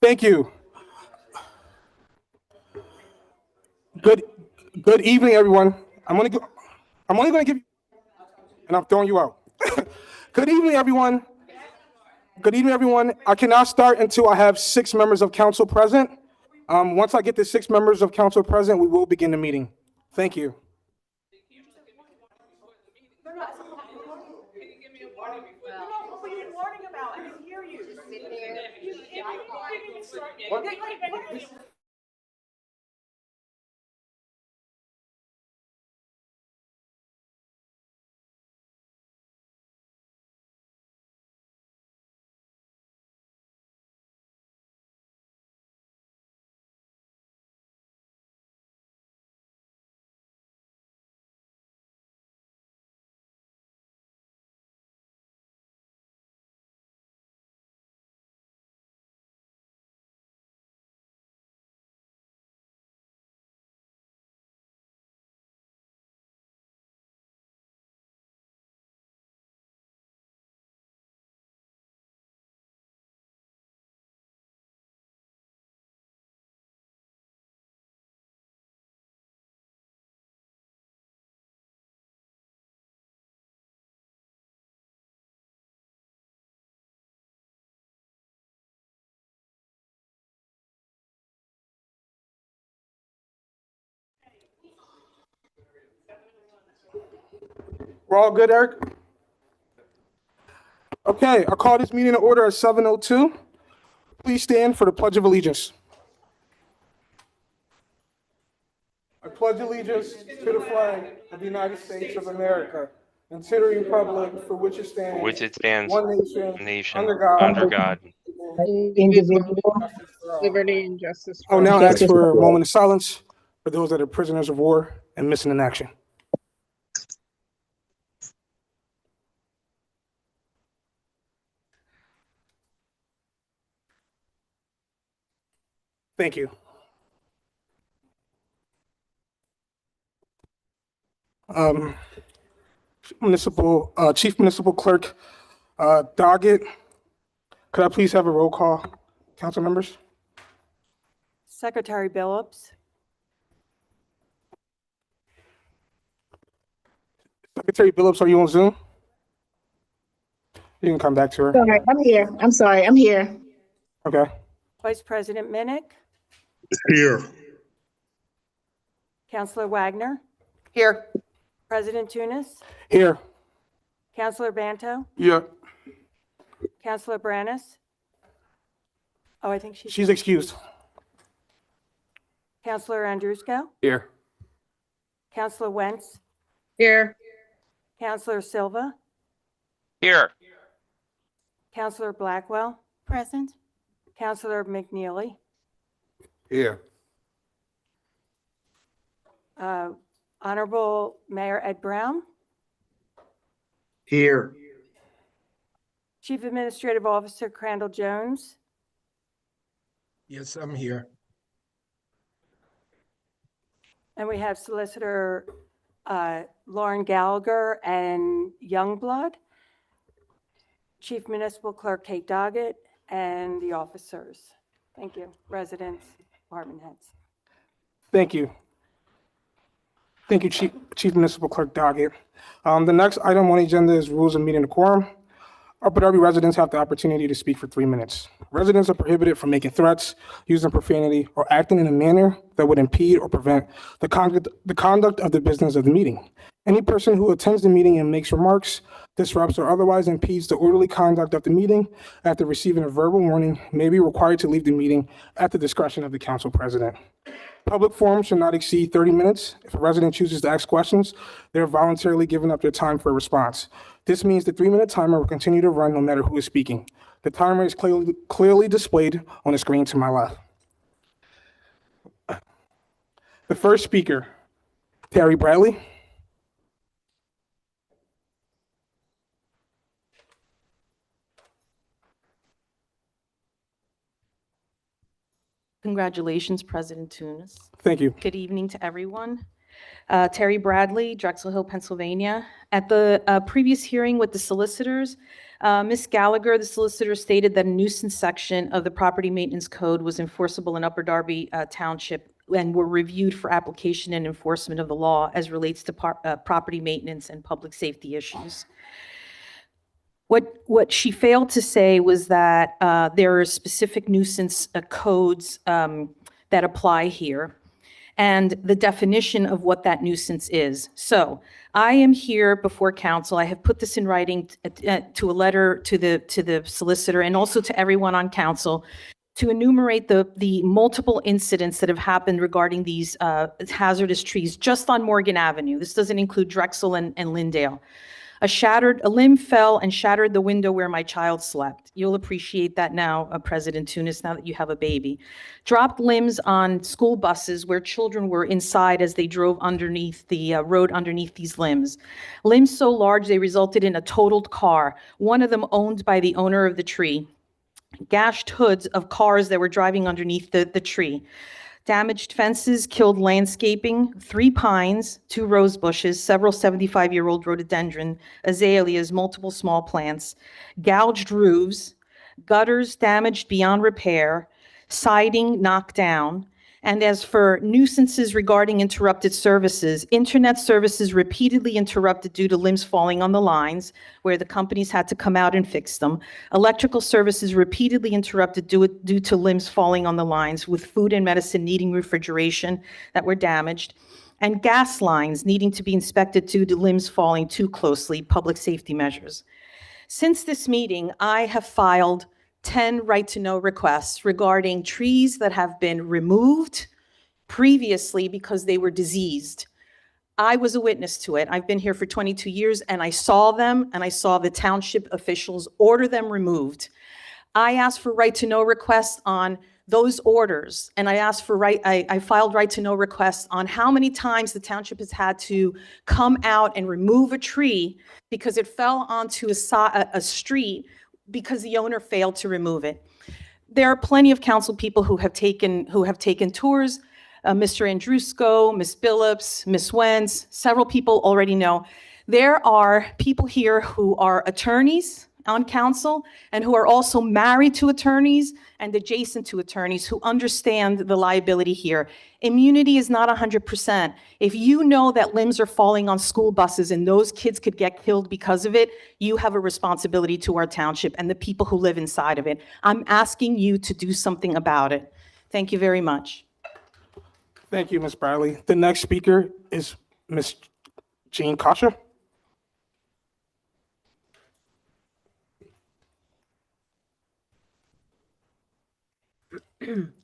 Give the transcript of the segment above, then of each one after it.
Thank you. Good good evening, everyone. I'm only going to give you, and I'm throwing you out. Good evening, everyone. Good evening, everyone. I cannot start until I have 6 members of council present. Once I get the 6 members of council present, we will begin the meeting. Thank you. What were you warning about? I didn't hear you. We're all good, Eric? Okay, I call this meeting to order at 7:02. Please stand for the Pledge of Allegiance. I pledge allegiance to the flag of the United States of America and to the republic for which it for which stands, it stands, one nation, nation, under God, under God. Indivisible, Liberty and justice I will for now all. ask justice for a for all. moment of silence for those that are prisoners of war and missing in action. Thank you. Chief Municipal Clerk Doggett, could I please have a roll call, council members? Secretary Billups, Secretary Billups, are you on Zoom? You can come back to her. Sorry, I'm here. I'm sorry, I'm here. Okay. Vice President Minnick, Here. Councilor Wagner, Here. President Tunis, Here. Councilor Banto, Yeah. Councilor Branis. Oh, I think She's excused. Councilor Andrusko, Here. Councilor Wentz, Here. Councilor Silva, Here, Councilor Blackwell. Present. Councilor McNeely, Here. Honorable Mayor Ed Brown, Here. Chief Administrative Officer Crandall Jones, Yes, I'm here. and we have Solicitor Lauren Gallagher and Youngblood, Chief Municipal Clerk Kate Doggett, and the officers. Thank you. Residents, department heads. Thank you. Thank you, Chief Municipal Clerk Doggett. The next item on the agenda is rules of meeting decorum. Upper Darby residents have the opportunity to speak for 3 minutes. Residents are prohibited from making threats, using profanity, or acting in a manner that would impede or prevent the conduct of the business of the meeting. Any person who attends the meeting and makes remarks, disrupts, or otherwise impedes the orderly conduct of the meeting after receiving a verbal warning may be required to leave the meeting at the discretion of the council president. Public forums should not exceed 30 minutes. If a resident chooses to ask questions, they are voluntarily giving up their time for a response. This means the 3-minute timer will continue to run no matter who is speaking. The timer is clearly displayed on the screen to my left. The first speaker, Terry Bradley. Congratulations, President Tunis. Thank you. Good evening to everyone. Terry Bradley, Drexel Hill, Pennsylvania. At the previous hearing with the solicitors, Ms. Gallagher, the solicitor, stated that a nuisance section of the Property Maintenance Code was enforceable in Upper Darby Township and were reviewed for application and enforcement of the law as relates to property maintenance and public safety issues. What she failed to say was that there are specific nuisance codes that apply here, and the definition of what that nuisance is. So I am here before council. I have put this in writing to a letter to the solicitor and also to everyone on council to enumerate the multiple incidents that have happened regarding these hazardous trees just on Morgan Avenue. This doesn't include Drexel and Lindale. A limb fell and shattered the window where my child slept. You'll appreciate that now, President Tunis, now that you have a baby. Dropped limbs on school buses where children were inside as they drove underneath the road underneath these limbs. Limbs so large they resulted in a totaled car, one of them owned by the owner of the tree. Gashed hoods of cars that were driving underneath the tree. Damaged fences, killed landscaping, 3 pines, 2 rose bushes, several 75-year-old rhododendron, azaleas, multiple small plants, gouged roofs, gutters damaged beyond repair, siding knocked down. And as for nuisances regarding interrupted services, internet services repeatedly interrupted due to limbs falling on the lines, where the companies had to come out and fix them. Electrical services repeatedly interrupted due to limbs falling on the lines, with food and medicine needing refrigeration that were damaged. And gas lines needing to be inspected due to limbs falling too closely, public safety measures. Since this meeting, I have filed 10 right-to-know requests regarding trees that have been removed previously because they were diseased. I was a witness to it. I've been here for 22 years, and I saw them, and I saw the township officials order them removed. I asked for right-to-know requests on those orders, and I filed right-to-know requests on how many times the township has had to come out and remove a tree because it fell onto a street because the owner failed to remove it. There are plenty of council people who have taken tours. Mr. Andrusko, Ms. Billups, Ms. Wentz, several people already know. There are people here who are attorneys on council and who are also married to attorneys and adjacent to attorneys who understand the liability here. Immunity is not 100%. If you know that limbs are falling on school buses and those kids could get killed because of it, you have a responsibility to our township and the people who live inside of it. I'm asking you to do something about it. Thank you very much. Thank you, Ms. Bradley. The next speaker is Ms. Jean Kasha.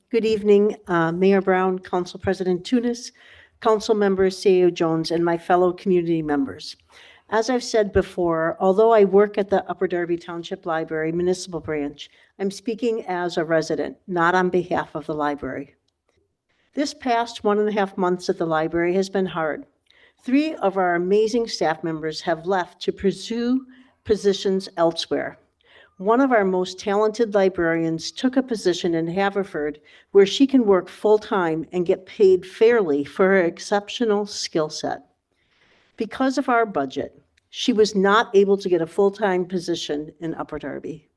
Good evening, Mayor Brown, Council President Tunis, Council Members Seo Jones, and my fellow community members. As I've said before, although I work at the Upper Darby Township Library Municipal Branch, I'm speaking as a resident, not on behalf of the library. This past 1.5 months at the library has been hard. 3 of our amazing staff members have left to pursue positions elsewhere. One of our most talented librarians took a position in Haverford where she can work full-time and get paid fairly for her exceptional skill set. Because of our budget, she was not able to get a full-time position in Upper Darby.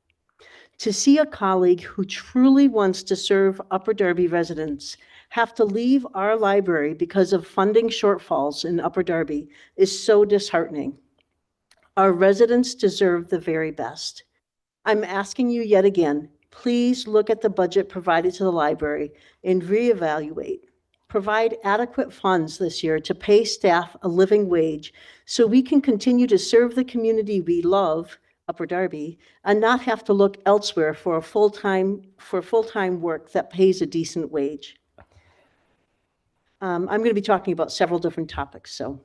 To see a colleague who truly wants to serve Upper Darby residents have to leave our library because of funding shortfalls in Upper Darby is so disheartening. Our residents deserve the very best. I'm asking you yet again, please look at the budget provided to the library and reevaluate. Provide adequate funds this year to pay staff a living wage so we can continue to serve the community we love, Upper Darby, and not have to look elsewhere for full-time work that pays a decent wage. I'm going to be talking about several different topics, so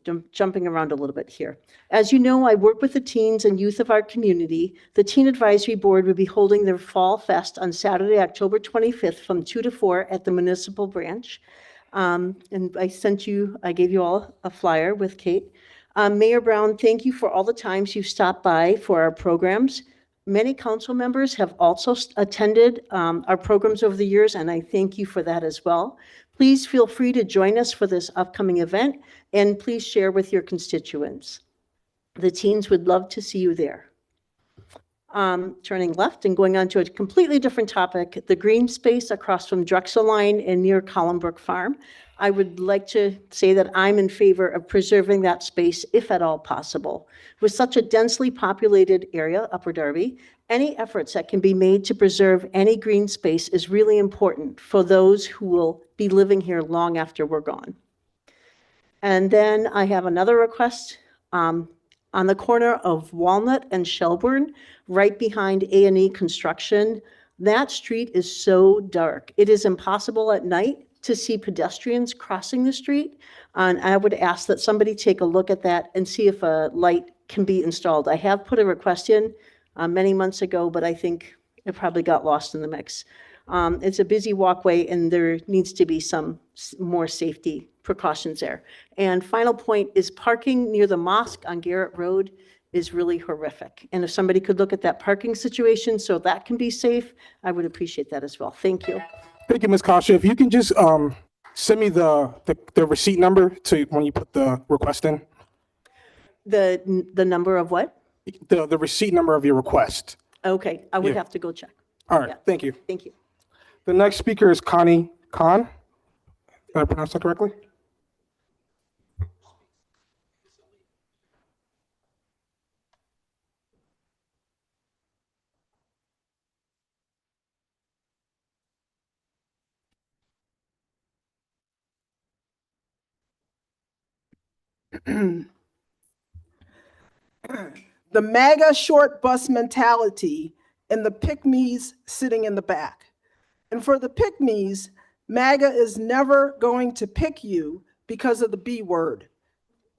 I'm jumping around a little bit here. As you know, I work with the teens and youth of our community. The Teen Advisory Board will be holding their Fall Fest on Saturday, October 25th from 2 to 4 at the municipal branch. And I gave you all a flyer with Kate. Mayor Brown, thank you for all the times you've stopped by for our programs. Many council members have also attended our programs over the years, and I thank you for that as well. Please feel free to join us for this upcoming event, and please share with your constituents. The teens would love to see you there. Turning left and going on to a completely different topic, the green space across from Drexel Line and near Collinbrook Farm. I would like to say that I'm in favor of preserving that space if at all possible. With such a densely populated area, Upper Darby, any efforts that can be made to preserve any green space is really important for those who will be living here long after we're gone. And then I have another request on the corner of Walnut and Shelburne, right behind A&E Construction. That street is so dark. It is impossible at night to see pedestrians crossing the street. And I would ask that somebody take a look at that and see if a light can be installed. I have put a request in many months ago, but I think it probably got lost in the mix. It's a busy walkway and there needs to be some more safety precautions there. And final point is parking near the mosque on Garrett Road is really horrific. And if somebody could look at that parking situation so that can be safe, I would appreciate that as well. Thank you. Thank you, Ms. Kasha. If you can just send me the receipt number to when you put the request in. The number of what? The receipt number of your request. Okay, I would Yeah. have to go check. All right, Yeah. thank you. Thank you. The next speaker is Connie Khan. Did I pronounce that correctly? The MAGA short bus mentality and the pick-me's sitting in the back. And for the pick-me's, MAGA is never going to pick you because of the B word,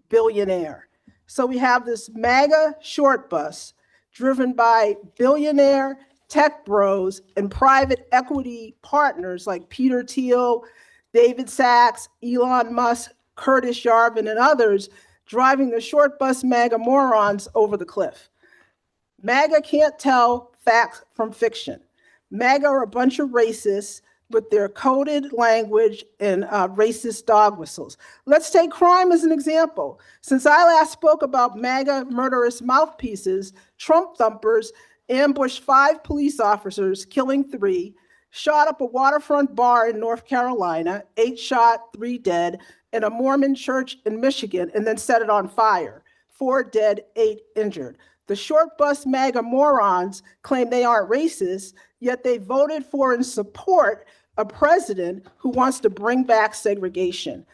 billionaire. So we have this MAGA short bus driven by billionaire tech bros and private equity partners like Peter Thiel, David Sachs, Elon Musk, Curtis Yarvin, and others driving the short bus MAGA morons over the cliff. MAGA can't tell facts from fiction. MAGA are a bunch of racists with their coded language and racist dog whistles. Let's take crime as an example. Since I last spoke about MAGA murderous mouthpieces, Trump thumpers ambushed 5 police officers, killing 3, shot up a waterfront bar in North Carolina, 8 shot, 3 dead, in a Mormon church in Michigan, and then set it on fire. 4 dead, 8 injured. The short bus MAGA morons claim they aren't racist, yet they voted for and support a president who wants to bring back segregation.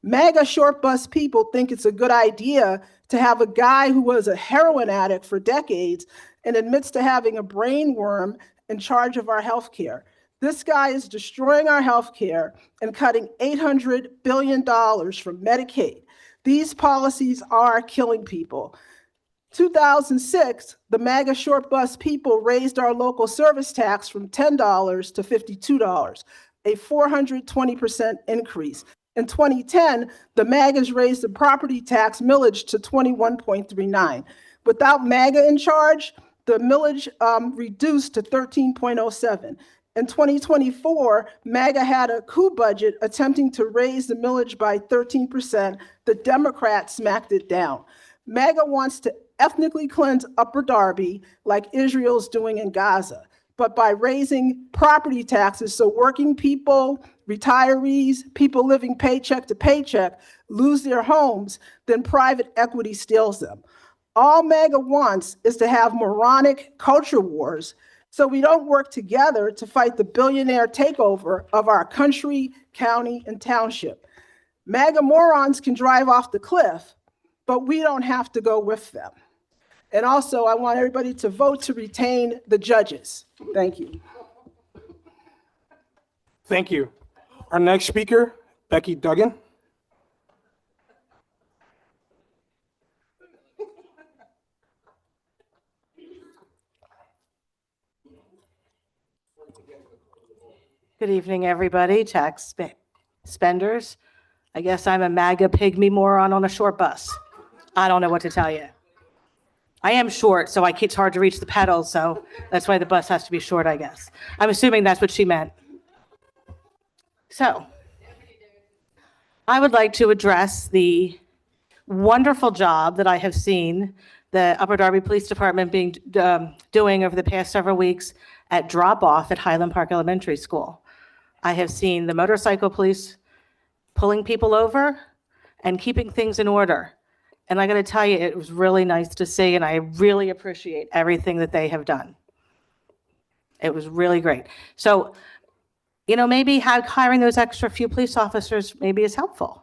MAGA short bus people think it's a good idea to have a guy who was a heroin addict for decades and admits to having a brain worm in charge of our healthcare. This guy is destroying our healthcare and cutting $800 billion from Medicaid. These policies are killing people. 2006, the MAGA short bus people raised our local service tax from $10 to $52, a 420% increase. In 2010, the MAGAs raised the property tax millage to 21.39. Without MAGA in charge, the millage reduced to 13.07. In 2024, MAGA had a coup budget attempting to raise the millage by 13%. The Democrats smacked it down. MAGA wants to ethnically cleanse Upper Darby like Israel's doing in Gaza, but by raising property taxes so working people retirees, people living paycheck to paycheck lose their homes, then private equity steals them. All MAGA wants is to have moronic culture wars so we don't work together to fight the billionaire takeover of our country, county, and township. MAGA morons can drive off the cliff, but we don't have to go with them. And also, I want everybody to vote to retain the judges. Thank you. Thank you. Our next speaker, Becky Duggan. Good evening, everybody. Tax spenders. I guess I'm a MAGA pygmy moron on a short bus. I don't know what to tell you. I am short, so it's hard to reach the pedals, so that's why the bus has to be short, I guess. I'm assuming that's what she meant. So, I would like to address the wonderful job that I have seen the Upper Darby Police Department doing over the past several weeks at drop-off at Highland Park Elementary School. I have seen the motorcycle police pulling people over and keeping things in order. And I got to tell you, it was really nice to see, and I really appreciate everything that they have done. It was really great. So, you know, maybe hiring those extra few police officers maybe is helpful.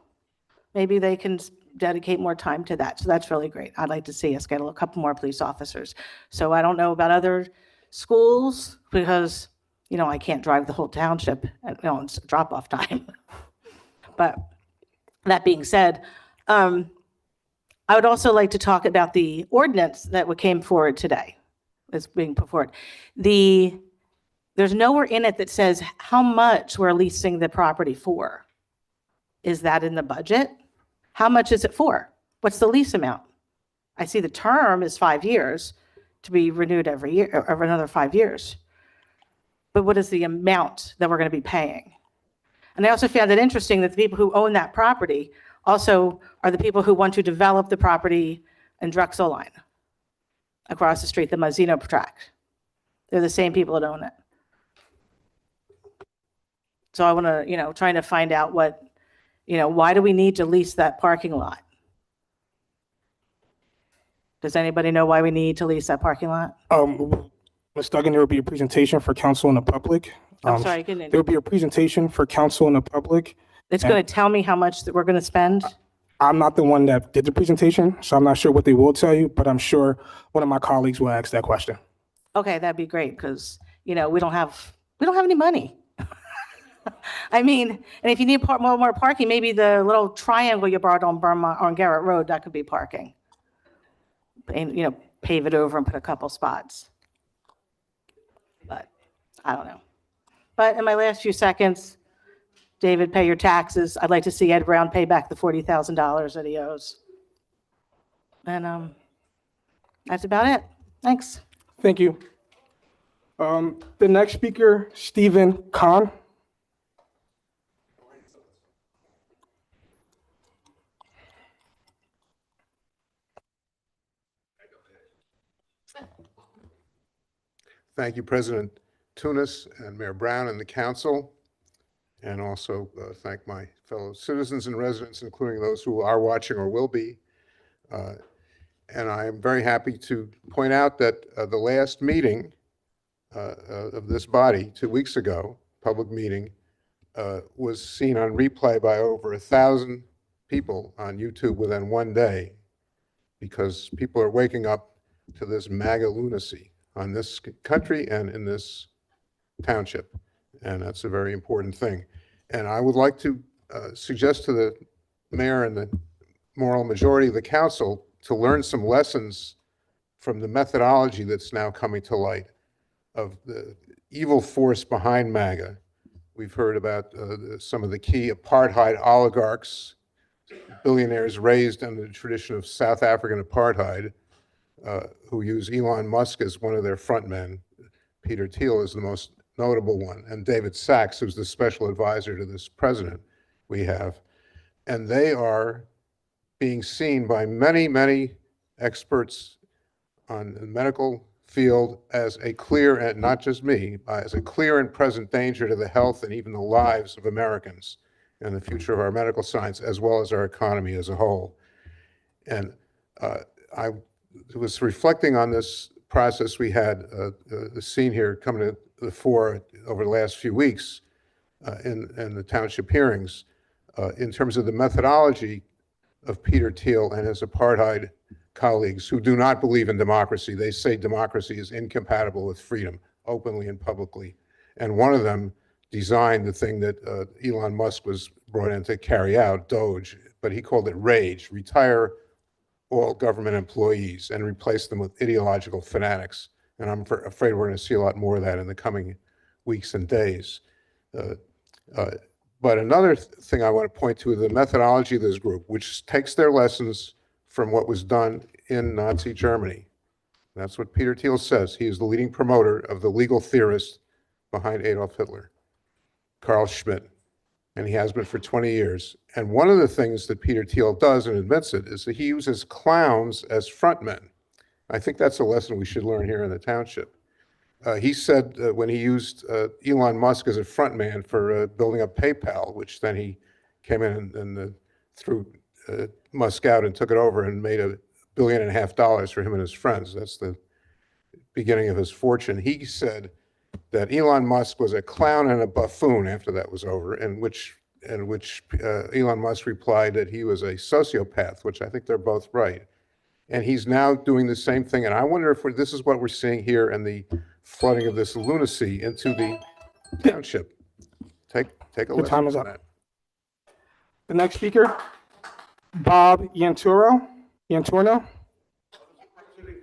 Maybe they can dedicate more time to that. So that's really great. I'd like to see us get a couple more police officers. So I don't know about other schools because, you know, I can't drive the whole township at it's drop-off time. But that being said, I would also like to talk about the ordinance that came forward today, that's being put forward. There's nowhere in it that says how much we're leasing the property for. Is that in the budget? How much is it for? What's the lease amount? I see the term is 5 years to be renewed every year, or another 5 years. But what is the amount that we're going to be paying? And I also found it interesting that the people who own that property also are the people who want to develop the property in Drexel Line across the street, the Mazzino tract. They're the same people that own it. So I want to, you know, trying to find out what, you know, why do we need to lease that parking lot? Does anybody know why we need to lease that parking lot? Ms. Duggan, there will be a presentation for council and the public. I'm sorry, There will be a presentation for council and the public. it's going to tell me how much that we're going to spend? I'm not the one that did the presentation, so I'm not sure what they will tell you, but I'm sure one of my colleagues will ask that question. Okay, that'd be great because, you know, we don't have any money. I mean, and if you need more parking, maybe the little triangle you borrowed on Garrett Road, that could be parking. And, you know, pave it over and put a couple spots. But I don't know. But in my last few seconds, David, pay your taxes. I'd like to see Ed Brown pay back the $40,000 that he owes. And that's about it. Thanks. Thank you. The next speaker, Stephen Kahn. Thank you, President Tunis and Mayor Brown and the council, and also thank my fellow citizens and residents, including those who are watching or will be. And I am very happy to point out that the last meeting of this body 2 weeks ago, public meeting, was seen on replay by over 1,000 people on YouTube within one day, because people are waking up to this MAGA lunacy on this country and in this township. And that's a very important thing. And I would like to suggest to the mayor and the moral majority of the council to learn some lessons from the methodology that's now coming to light of the evil force behind MAGA. We've heard about some of the key apartheid oligarchs, billionaires raised under the tradition of South African apartheid, who use Elon Musk as one of their front men. Peter Thiel is the most notable one, and David Sachs, who's the special advisor to this president we have. And they are being seen by many, many experts on the medical field as a clear, and not just me, as a clear and present danger to the health and even the lives of Americans and the future of our medical science, as well as our economy as a whole. And I was reflecting on this process we had, the scene here coming to the fore over the last few weeks in the township hearings, in terms of the methodology of Peter Thiel and his apartheid colleagues who do not believe in democracy. They say democracy is incompatible with freedom, openly and publicly. And one of them designed the thing that Elon Musk was brought in to carry out, Doge, but he called it RAGE, retire all government employees and replace them with ideological fanatics. And I'm afraid we're going to see a lot more of that in the coming weeks and days. But another thing I want to point to is the methodology of this group, which takes their lessons from what was done in Nazi Germany. That's what Peter Thiel says. He is the leading promoter of the legal theorist behind Adolf Hitler, Carl Schmitt, and he has been for 20 years. And one of the things that Peter Thiel does, and admits it, is that he uses clowns as frontmen. I think that's a lesson we should learn here in the township. He said when he used Elon Musk as a frontman for building up PayPal, which then he came in and threw Musk out and took it over and made $1.5 billion for him and his friends. That's the beginning of his fortune. He said that Elon Musk was a clown and a buffoon after that was over, in which Elon Musk replied that he was a sociopath, which I think they're both right. And he's now doing the same thing. And I wonder if this is what we're seeing here in the flooding of this lunacy into the township. Take a look. time is up. The next speaker, Bob Yanturno. President,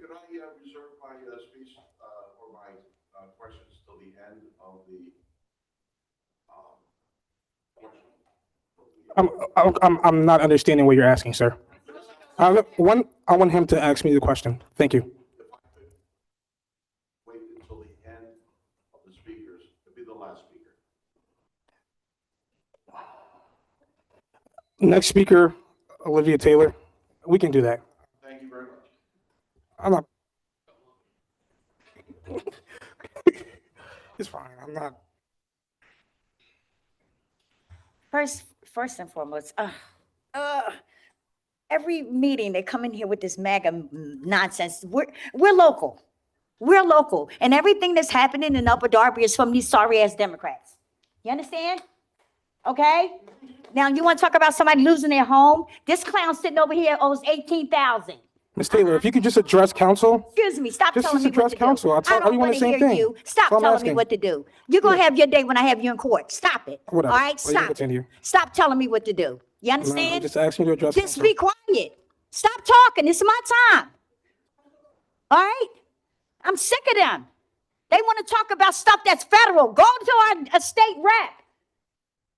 could I reserve my speech or my questions till the end of the I'm not understanding what you're asking, sir. I want him to ask me the question. Thank you. wait until the end of the speakers to be the last speaker? Next speaker, Olivia Taylor. We can do that. Thank you very much. I'm not. It's fine. I'm not. First and foremost, every meeting they come in here with this MAGA nonsense. We're local. We're local. And everything that's happening in Upper Darby is from these sorry ass Democrats. You understand? Okay? Now you want to talk about somebody losing their home? This clown sitting over here owes $18,000. Ms. Taylor, if you could just address council. Excuse me, stop Just telling me what address to council. do. I'll tell I don't everyone want the to same hear thing. you. Stop That's all I'm telling me asking. what to do. You're going to have your day when I have you in court. Stop it. Whatever. All right? Well, you can Stop continue. it. Stop telling me what to do. You No, I'm understand? just asking you to address Just council. be quiet. Stop talking. It's my time. All right? I'm sick of them. They want to talk about stuff that's federal. Go to our state rep.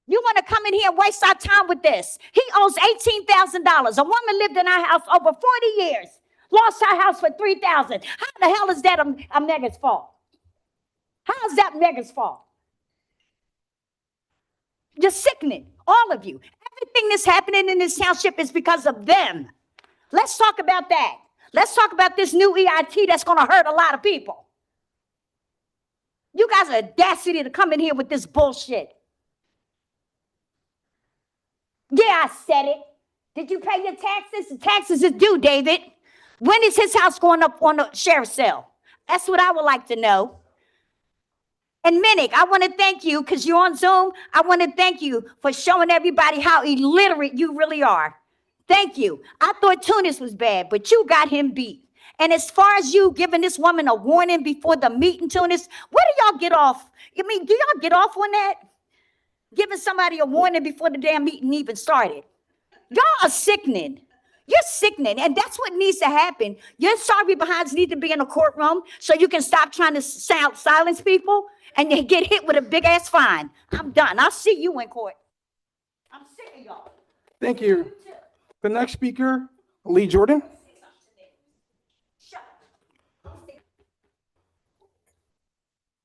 You want to come in here and waste our time with this. He owes $18,000. A woman lived in our house over 40 years. Lost her house for $3,000. How the hell is that a Megan's fault? How is that Megan's fault? You're sickening, all of you. Everything that's happening in this township is because of them. Let's talk about that. Let's talk about this new EIT that's going to hurt a lot of people. You guys are audacity to come in here with this bullshit. Yeah, I said it. Did you pay your taxes? The taxes is due, David. When is his house going up on the sheriff's sale? That's what I would like to know. And Minnick, I want to thank you because you're on Zoom. I want to thank you for showing everybody how illiterate you really are. Thank you. I thought Tunis was bad, but you got him beat. And as far as you giving this woman a warning before the meeting, Tunis, where do y'all get off? I mean, do y'all get off on that? Giving somebody a warning before the damn meeting even started. Y'all are sickening. You're sickening, and that's what needs to happen. Your sorry behinds need to be in a courtroom so you can stop trying to silence people and you get hit with a big-ass fine. I'm done. I'll see you in court. I'm sick of y'all. Thank you. The next speaker, Lee Jordan.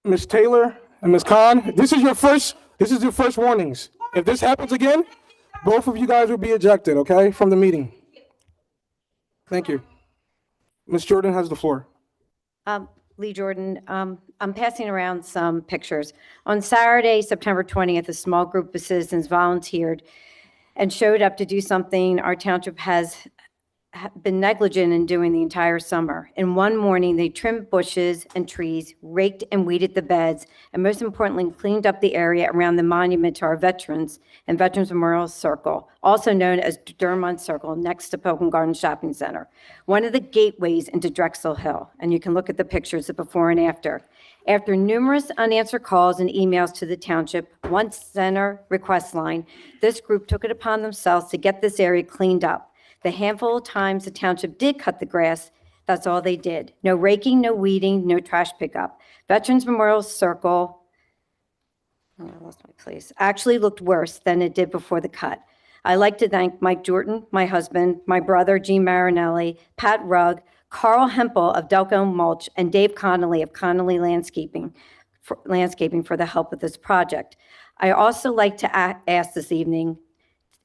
Ms. Taylor and Ms. Khan, this is your first warnings. If this happens again, both of you guys will be ejected, okay, from the meeting. Thank you. Ms. Jordan has the floor. Lee Jordan. I'm passing around some pictures. On Saturday, September 20th, a small group of citizens volunteered and showed up to do something our township has been negligent in doing the entire summer. In one morning, they trimmed bushes and trees, raked and weeded the beds, and most importantly, cleaned up the area around the monument to our veterans and Veterans Memorial Circle, also known as Dermont Circle, next to Pilgrim Garden Shopping Center, one of the gateways into Drexel Hill. And you can look at the pictures of before and after. After numerous unanswered calls and emails to the township, one center request line, this group took it upon themselves to get this area cleaned up. The handful of times the township did cut the grass, that's all they did. No raking, no weeding, no trash pickup. Veterans Memorial Circle, oh, I lost my place, actually looked worse than it did before the cut. I'd like to thank Mike Jordan, my husband, my brother, Gene Marinelli, Pat Rugg, Carl Hempel of Delco Mulch, and Dave Connolly of Connolly Landscaping for the help with this project. I also like to ask this evening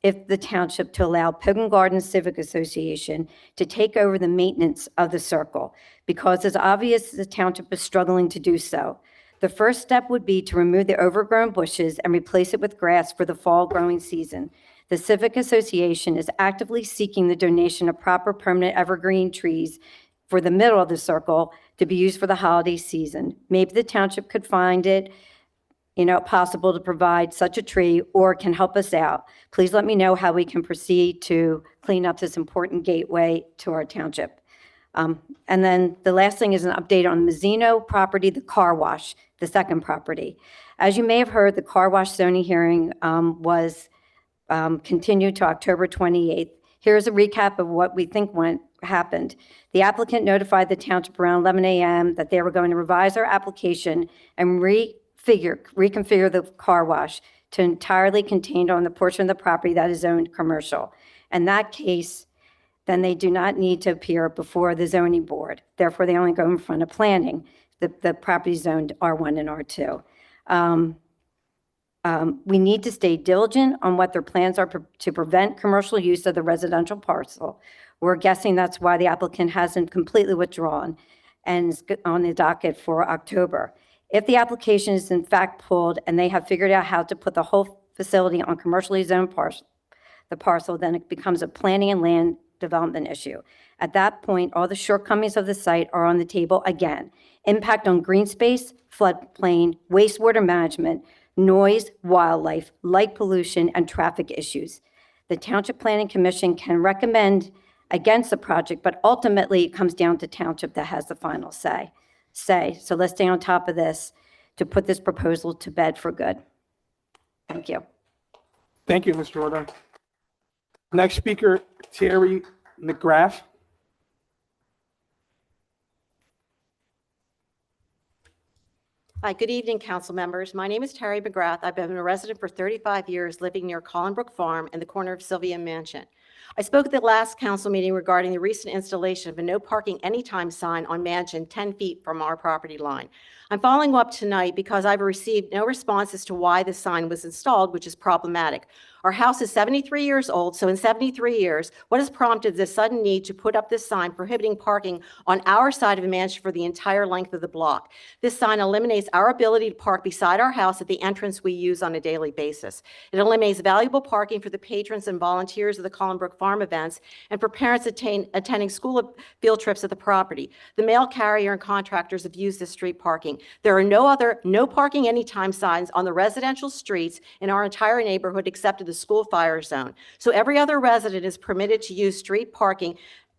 if the township to allow Pilgrim Gardens Civic Association to take over the maintenance of the circle, because it's obvious the township is struggling to do so. The first step would be to remove the overgrown bushes and replace it with grass for the fall growing season. The Civic Association is actively seeking the donation of proper permanent evergreen trees for the middle of the circle to be used for the holiday season. Maybe the township could find it possible to provide such a tree or can help us out. Please let me know how we can proceed to clean up this important gateway to our township. And then the last thing is an update on Mazzino property, the car wash, the second property. As you may have heard, the car wash zoning hearing was continued to October 28th. Here's a recap of what we think happened. The applicant notified the township around 11 a.m. that they were going to revise their application and reconfigure the car wash to entirely contained on the portion of the property that is zoned commercial. In that case, then they do not need to appear before the zoning board. Therefore, they only go in front of planning. The property zoned R1 and R2. We need to stay diligent on what their plans are to prevent commercial use of the residential parcel. We're guessing that's why the applicant hasn't completely withdrawn and is on the docket for October. If the application is in fact pulled and they have figured out how to put the whole facility on commercially zoned parcel, then it becomes a planning and land development issue. At that point, all the shortcomings of the site are on the table again. Impact on green space, floodplain, wastewater management, noise, wildlife, light pollution, and traffic issues. The Township Planning Commission can recommend against the project, but ultimately it comes down to township that has the final say. So let's stay on top of this to put this proposal to bed for good. Thank you. Thank you, Ms. Jordan. Next speaker, Terry McGrath. Hi, good evening, council members. My name is Terry McGrath. I've been a resident for 35 years, living near Collinbrook Farm in the corner of Sylvia Mansion. I spoke at the last council meeting regarding the recent installation of a no parking anytime sign on Mansion 10 feet from our property line. I'm following up tonight because I've received no response as to why the sign was installed, which is problematic. Our house is 73 years old, so in 73 years, what has prompted this sudden need to put up this sign prohibiting parking on our side of the mansion for the entire length of the block? This sign eliminates our ability to park beside our house at the entrance we use on a daily basis. It eliminates valuable parking for the patrons and volunteers of the Collinbrook Farm events and for parents attending school field trips at the property. The mail carrier and contractors have used this street parking. There are no other no parking anytime signs on the residential streets in our entire neighborhood except the school fire zone. So every other resident is permitted to use street parking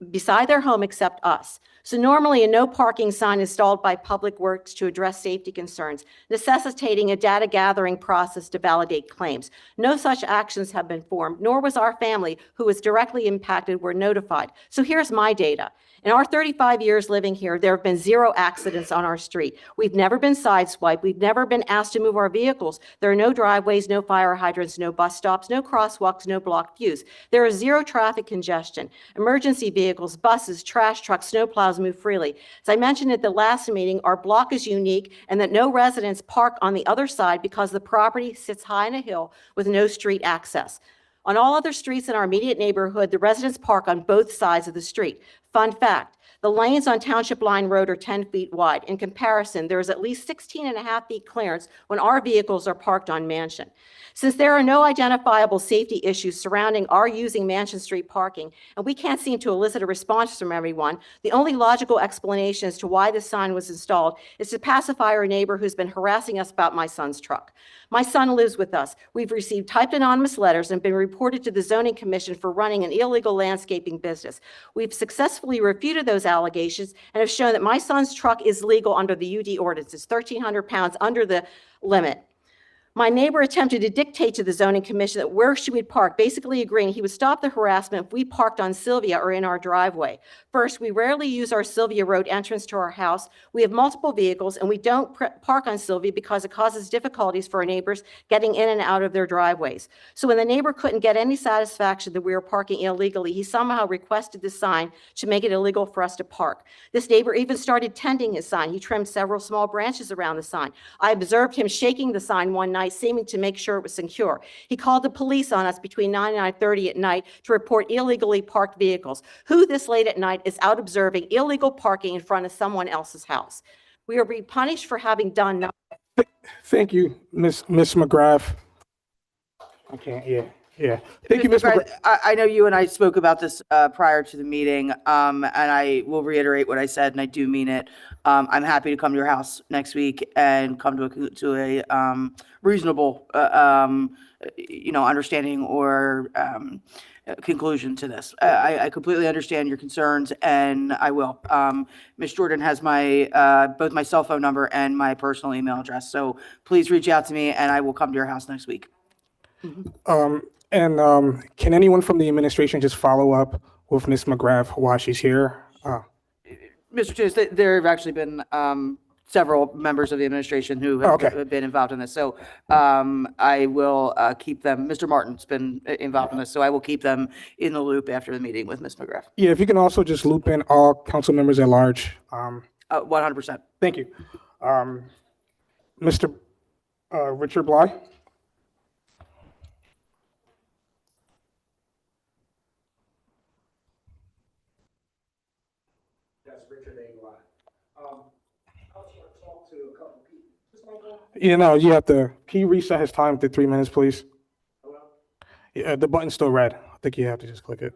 beside their home except us. So normally a no parking sign is installed by Public Works to address safety concerns, necessitating a data gathering process to validate claims. No such actions have been formed, nor was our family, who was directly impacted, were notified. So here's my data. In our 35 years living here, there have been 0 accidents on our street. We've never been sideswiped. We've never been asked to move our vehicles. There are no driveways, no fire hydrants, no bus stops, no crosswalks, no blocked views. There is 0 traffic congestion. Emergency vehicles, buses, trash trucks, snowplows move freely. As I mentioned at the last meeting, our block is unique and that no residents park on the other side because the property sits high on a hill with no street access. On all other streets in our immediate neighborhood, the residents park on both sides of the street. Fun fact, the lanes on Township Line Road are 10 feet wide. In comparison, there is at least 16 and a half feet clearance when our vehicles are parked on Mansion. Since there are no identifiable safety issues surrounding our using Mansion Street parking, and we can't seem to elicit a response from everyone, the only logical explanation as to why this sign was installed is to pacify our neighbor who's been harassing us about my son's truck. My son lives with us. We've received typed anonymous letters and been reported to the Zoning Commission for running an illegal landscaping business. We've successfully refuted those allegations and have shown that my son's truck is legal under the UD ordinance. It's 1,300 pounds under the limit. My neighbor attempted to dictate to the Zoning Commission that where she would park, basically agreeing he would stop the harassment if we parked on Sylvia or in our driveway. First, we rarely use our Sylvia Road entrance to our house. We have multiple vehicles, and we don't park on Sylvia because it causes difficulties for our neighbors getting in and out of their driveways. So when the neighbor couldn't get any satisfaction that we were parking illegally, he somehow requested the sign to make it illegal for us to park. This neighbor even started tending his sign. He trimmed several small branches around the sign. I observed him shaking the sign one night, seeming to make sure it was secure. He called the police on us between 9 and 9:30 at night to report illegally parked vehicles. Who this late at night is out observing illegal parking in front of someone else's house? We are being punished for having done nothing. Thank you, Miss McGrath. Okay, yeah. Thank you, Ms. McGrath. I know you and I spoke about this prior to the meeting, and I will reiterate what I said, and I do mean it. I'm happy to come to your house next week and come to a reasonable, understanding or conclusion to this. I completely understand your concerns, and I will. Ms. Jordan has my both my cell phone number and my personal email address, so please reach out to me, and I will come to your house next week. Can anyone from the administration just follow up with Ms. McGrath while she's here? Mr. Tunis, there have actually been several members of the administration who have been involved in this. So I will keep them. Mr. Martin's been involved in this, so I will keep them in the loop after the meeting with Ms. McGrath. Yeah, if you can also just loop in all council members at large. 100%. Thank you. Mr. Richard Bly? You have to, can you reset his time to 3 minutes, please? Yeah, the button's still red. I think you have to just click it.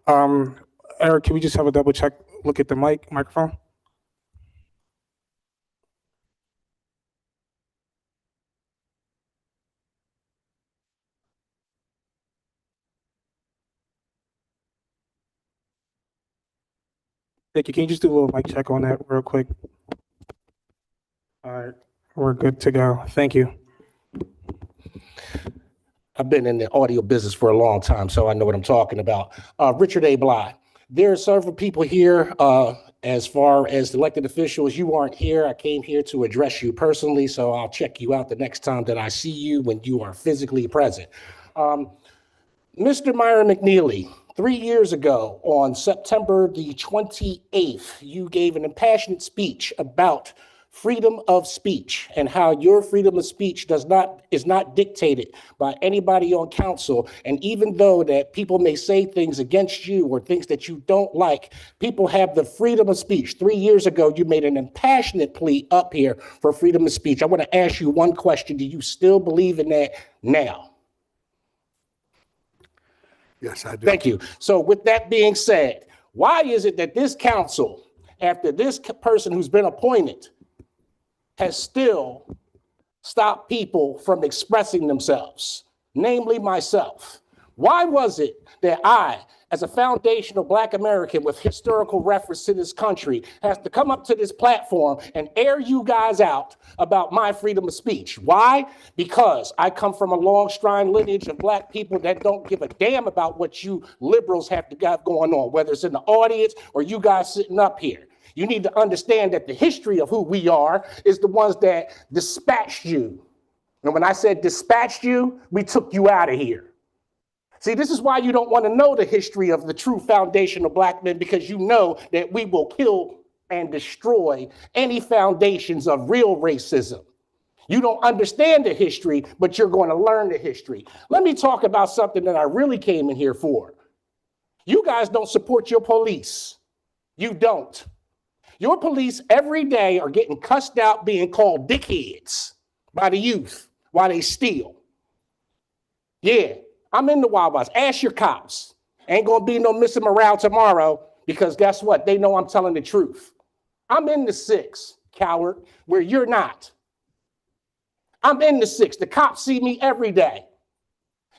Eric, can we just have a double check, look at the microphone? Thank you. Can you just do a little mic check on that real quick? All right, we're good to go. Thank you. I've been in the audio business for a long time, so I know what I'm talking about. Richard A. Bly. There are several people here, as far as elected officials. You aren't here. I came here to address you personally, so I'll check you out the next time that I see you when you are physically present. Mr. Myron McNeely, 3 years ago on September the 28th, you gave an impassioned speech about freedom of speech and how your freedom of speech is not dictated by anybody on council. And even though that people may say things against you or things that you don't like, people have the freedom of speech. 3 years ago, you made an impassionate plea up here for freedom of speech. I want to ask you one question. Do you still believe in that now? Yes, I do. Thank you. So with that being said, why is it that this council, after this person who's been appointed, has still stopped people from expressing themselves, namely myself? Why was it that I, as a foundational Black American with historical reference to this country, has to come up to this platform and air you guys out about my freedom of speech? Why? Because I come from a long strine lineage of Black people that don't give a damn about what you liberals have going on, whether it's in the audience or you guys sitting up here. You need to understand that the history of who we are is the ones that dispatched you. And when I said dispatched you, we took you out of here. See, this is why you don't want to know the history of the true foundation of Black men, because you know that we will kill and destroy any foundations of real racism. You don't understand the history, but you're going to learn the history. Let me talk about something that I really came in here for. You guys don't support your police. You don't. Your police every day are getting cussed out, being called dickheads by the youth while they steal. Yeah, I'm in the Wawas. Ask your cops. Ain't gonna be no missing morale tomorrow because guess what? They know I'm telling the truth. I'm in the 6, coward, where you're not. I'm in the 6. The cops see me every day.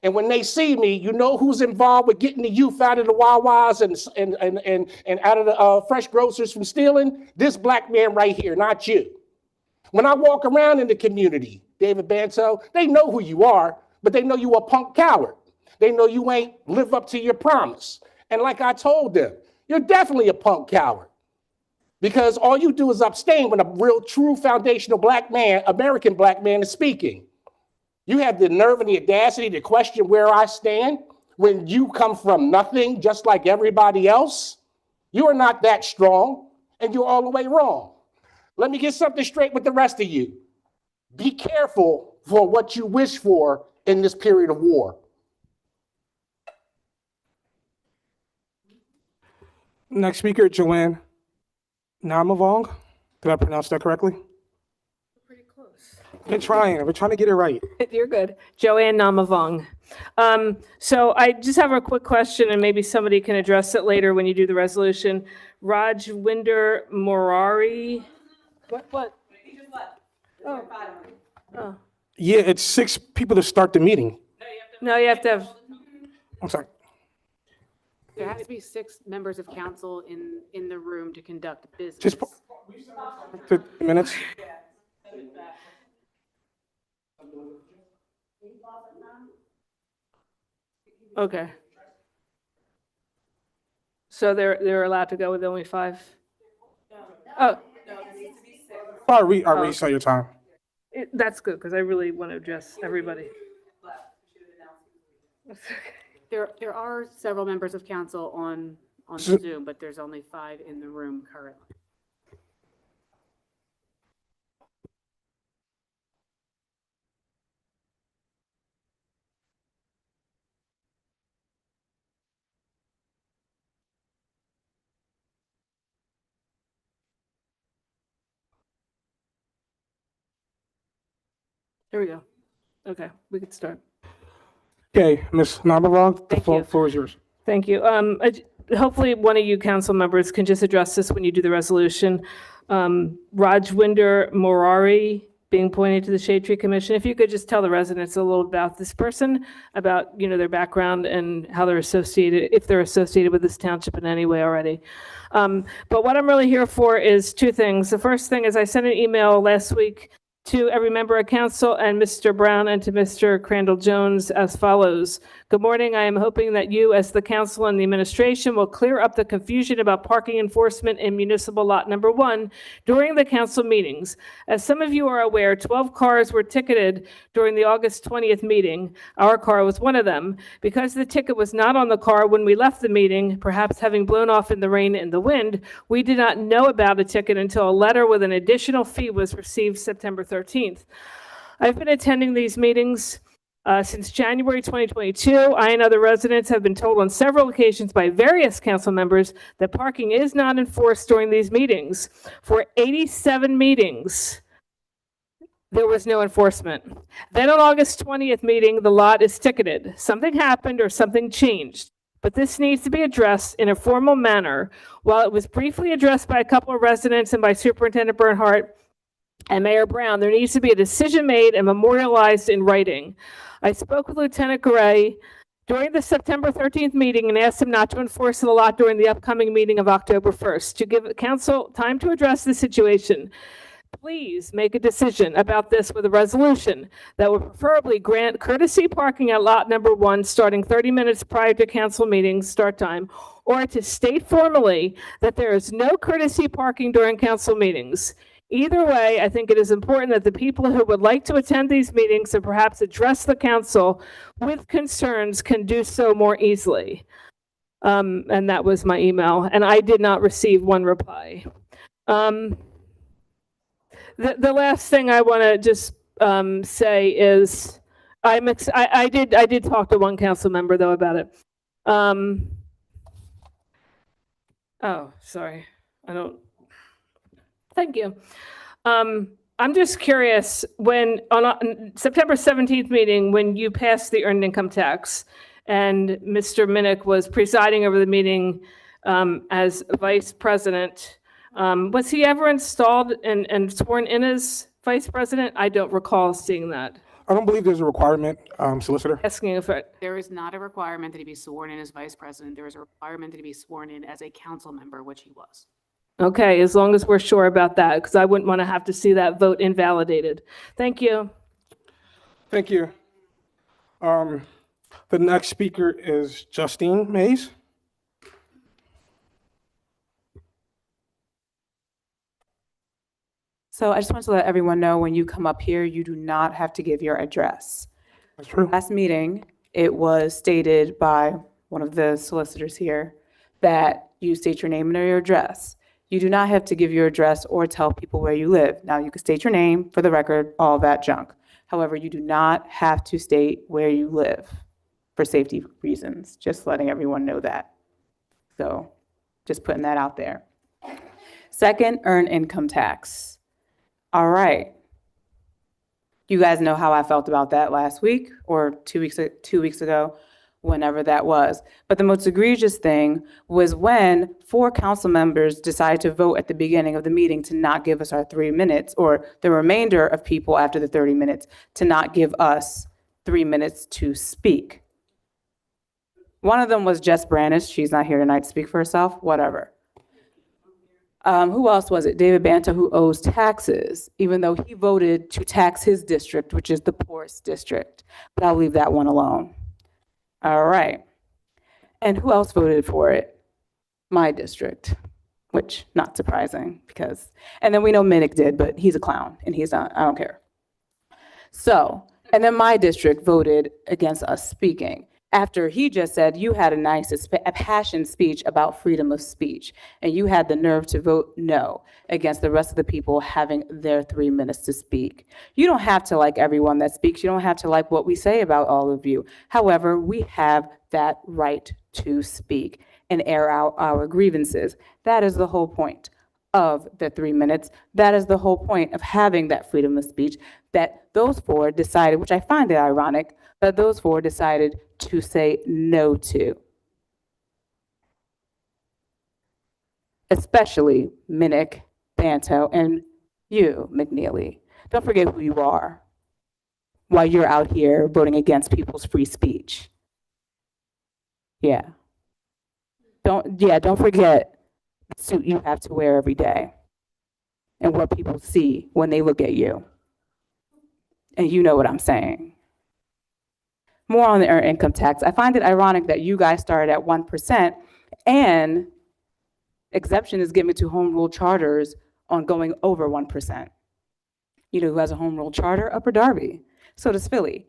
And when they see me, you know who's involved with getting the youth out of the Wawas and out of the fresh grocers from stealing? This black man right here, not you. When I walk around in the community, David Banto, they know who you are, but they know you a punk coward. They know you ain't live up to your promise. And like I told them, you're definitely a punk coward because all you do is abstain when a real, true, foundational black man, American black man is speaking. You have the nerve and the audacity to question where I stand when you come from nothing, just like everybody else. You are not that strong, and you're all the way wrong. Let me get something straight with the rest of you. Be careful for what you wish for in this period of war. Next speaker, Joanne Namavong. Did I pronounce that correctly? Pretty close. We're trying to get it right. You're good. Joanne Namavong. So I just have a quick question, and maybe somebody can address it later when you do the resolution. Rajwinder Morari. What? Oh. Yeah, it's 6 people to start the meeting. No, you have to have. I'm sorry. There has to be 6 members of council in the room to conduct business. Just 2 minutes. Okay. So they're allowed to go with only 5? Oh. I'll reset your time. That's good, because I really want to address everybody. There are several members of council on Zoom, but there's only 5 in the room currently. There we go. Okay, we can start. Okay, Ms. Namavong, the floor is yours. Thank you. Hopefully, one of you council members can just address this when you do the resolution. Rajwinder Morari being appointed to the Shade Tree Commission. If you could just tell the residents a little about this person, about their background and how they're associated, if they're associated with this township in any way already. But what I'm really here for is 2 things. The first thing is I sent an email last week to every member of council and Mr. Brown and to Mr. Crandall Jones as follows. Good morning. I am hoping that you as the council and the administration will clear up the confusion about parking enforcement in municipal lot number 1 during the council meetings. As some of you are aware, 12 cars were ticketed during the August 20th meeting. Our car was one of them. Because the ticket was not on the car when we left the meeting, perhaps having blown off in the rain and the wind, we did not know about a ticket until a letter with an additional fee was received September 13th. I've been attending these meetings since January 2022. I and other residents have been told on several occasions by various council members that parking is not enforced during these meetings. For 87 meetings, there was no enforcement. Then on August 20th meeting, the lot is ticketed. Something happened or something changed. But this needs to be addressed in a formal manner. While it was briefly addressed by a couple of residents and by Superintendent Bernhardt and Mayor Brown, there needs to be a decision made and memorialized in writing. I spoke with Lieutenant Garay during the September 13th meeting and asked him not to enforce the lot during the upcoming meeting of October 1st to give council time to address the situation. Please make a decision about this with a resolution that would preferably grant courtesy parking at lot number 1 starting 30 minutes prior to council meetings start time, or to state formally that there is no courtesy parking during council meetings. Either way, I think it is important that the people who would like to attend these meetings and perhaps address the council with concerns can do so more easily. And that was my email, and I did not receive one reply. The last thing I want to just say is I did talk to one council member though about it. Oh, sorry. I don't. Thank you. I'm just curious, when on September 17th meeting, when you passed the earned income tax and Mr. Minnick was presiding over the meeting as vice president, was he ever installed and sworn in as vice president? I don't recall seeing that. I don't believe there's a requirement, Solicitor. Asking if it, There is not a requirement that he be sworn in as vice president. There is a requirement that he be sworn in as a council member, which he was. okay, as long as we're sure about that, because I wouldn't want to have to see that vote invalidated. Thank you. Thank you. The next speaker is Justine Mays. So I just want to let everyone know, when you come up here, you do not have to give your address. That's true. Last meeting, it was stated by one of the solicitors here that you state your name and your address. You do not have to give your address or tell people where you live. Now, you can state your name for the record, all that junk. However, you do not have to state where you live for safety reasons, just letting everyone know that. So just putting that out there. Second, earned income tax. All right. You guys know how I felt about that last week or 2 weeks ago, whenever that was. But the most egregious thing was when 4 council members decided to vote at the beginning of the meeting to not give us our 3 minutes, or the remainder of people after the 30 minutes to not give us 3 minutes to speak. One of them was Jess Brannish. She's not here tonight to speak for herself, whatever. Who else was it? David Banta, who owes taxes, even though he voted to tax his district, which is the poorest district. But I'll leave that one alone. All right. And who else voted for it? My district, which not surprising because, and then we know Minnick did, but he's a clown and he's not, I don't care. So, and then my district voted against us speaking, after he just said you had a passionate speech about freedom of speech, and you had the nerve to vote no against the rest of the people having their 3 minutes to speak. You don't have to like everyone that speaks. You don't have to like what we say about all of you. However, we have that right to speak and air out our grievances. That is the whole point of the 3 minutes. That is the whole point of having that freedom of speech that those 4 decided, which I find it ironic, that those 4 decided to say no to. Especially Minnick, Banto, and you, McNeely. Don't forget who you are while you're out here voting against people's free speech. Yeah. Don't forget the suit you have to wear every day and what people see when they look at you. And you know what I'm saying. More on the earned income tax. I find it ironic that you guys started at 1% and exemption is given to home rule charters on going over 1%. You know who has a home rule charter? Upper Darby. So does Philly.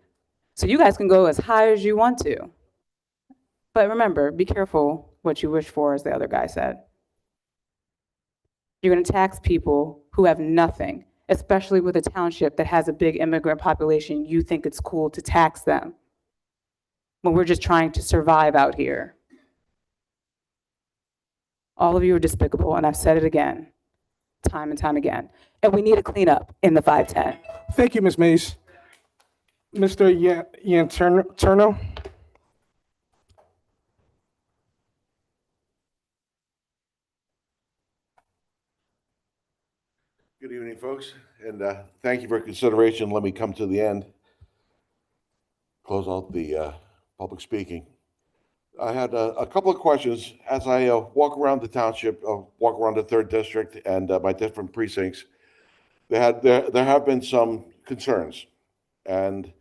So you guys can go as high as you want to. But remember, be careful what you wish for, as the other guy said. You're going to tax people who have nothing, especially with a township that has a big immigrant population. You think it's cool to tax them when we're just trying to survive out here. All of you are despicable, and I've said it again, time and time again. And we need a cleanup in the 510. Thank you, Ms. Mays. Mr. Yanterno. Good evening, folks, and thank you for your consideration. Let me come to the end, close out the public speaking. I had a couple of questions as I walk around the township, walk around the 3rd district and my different precincts. There have been some concerns, and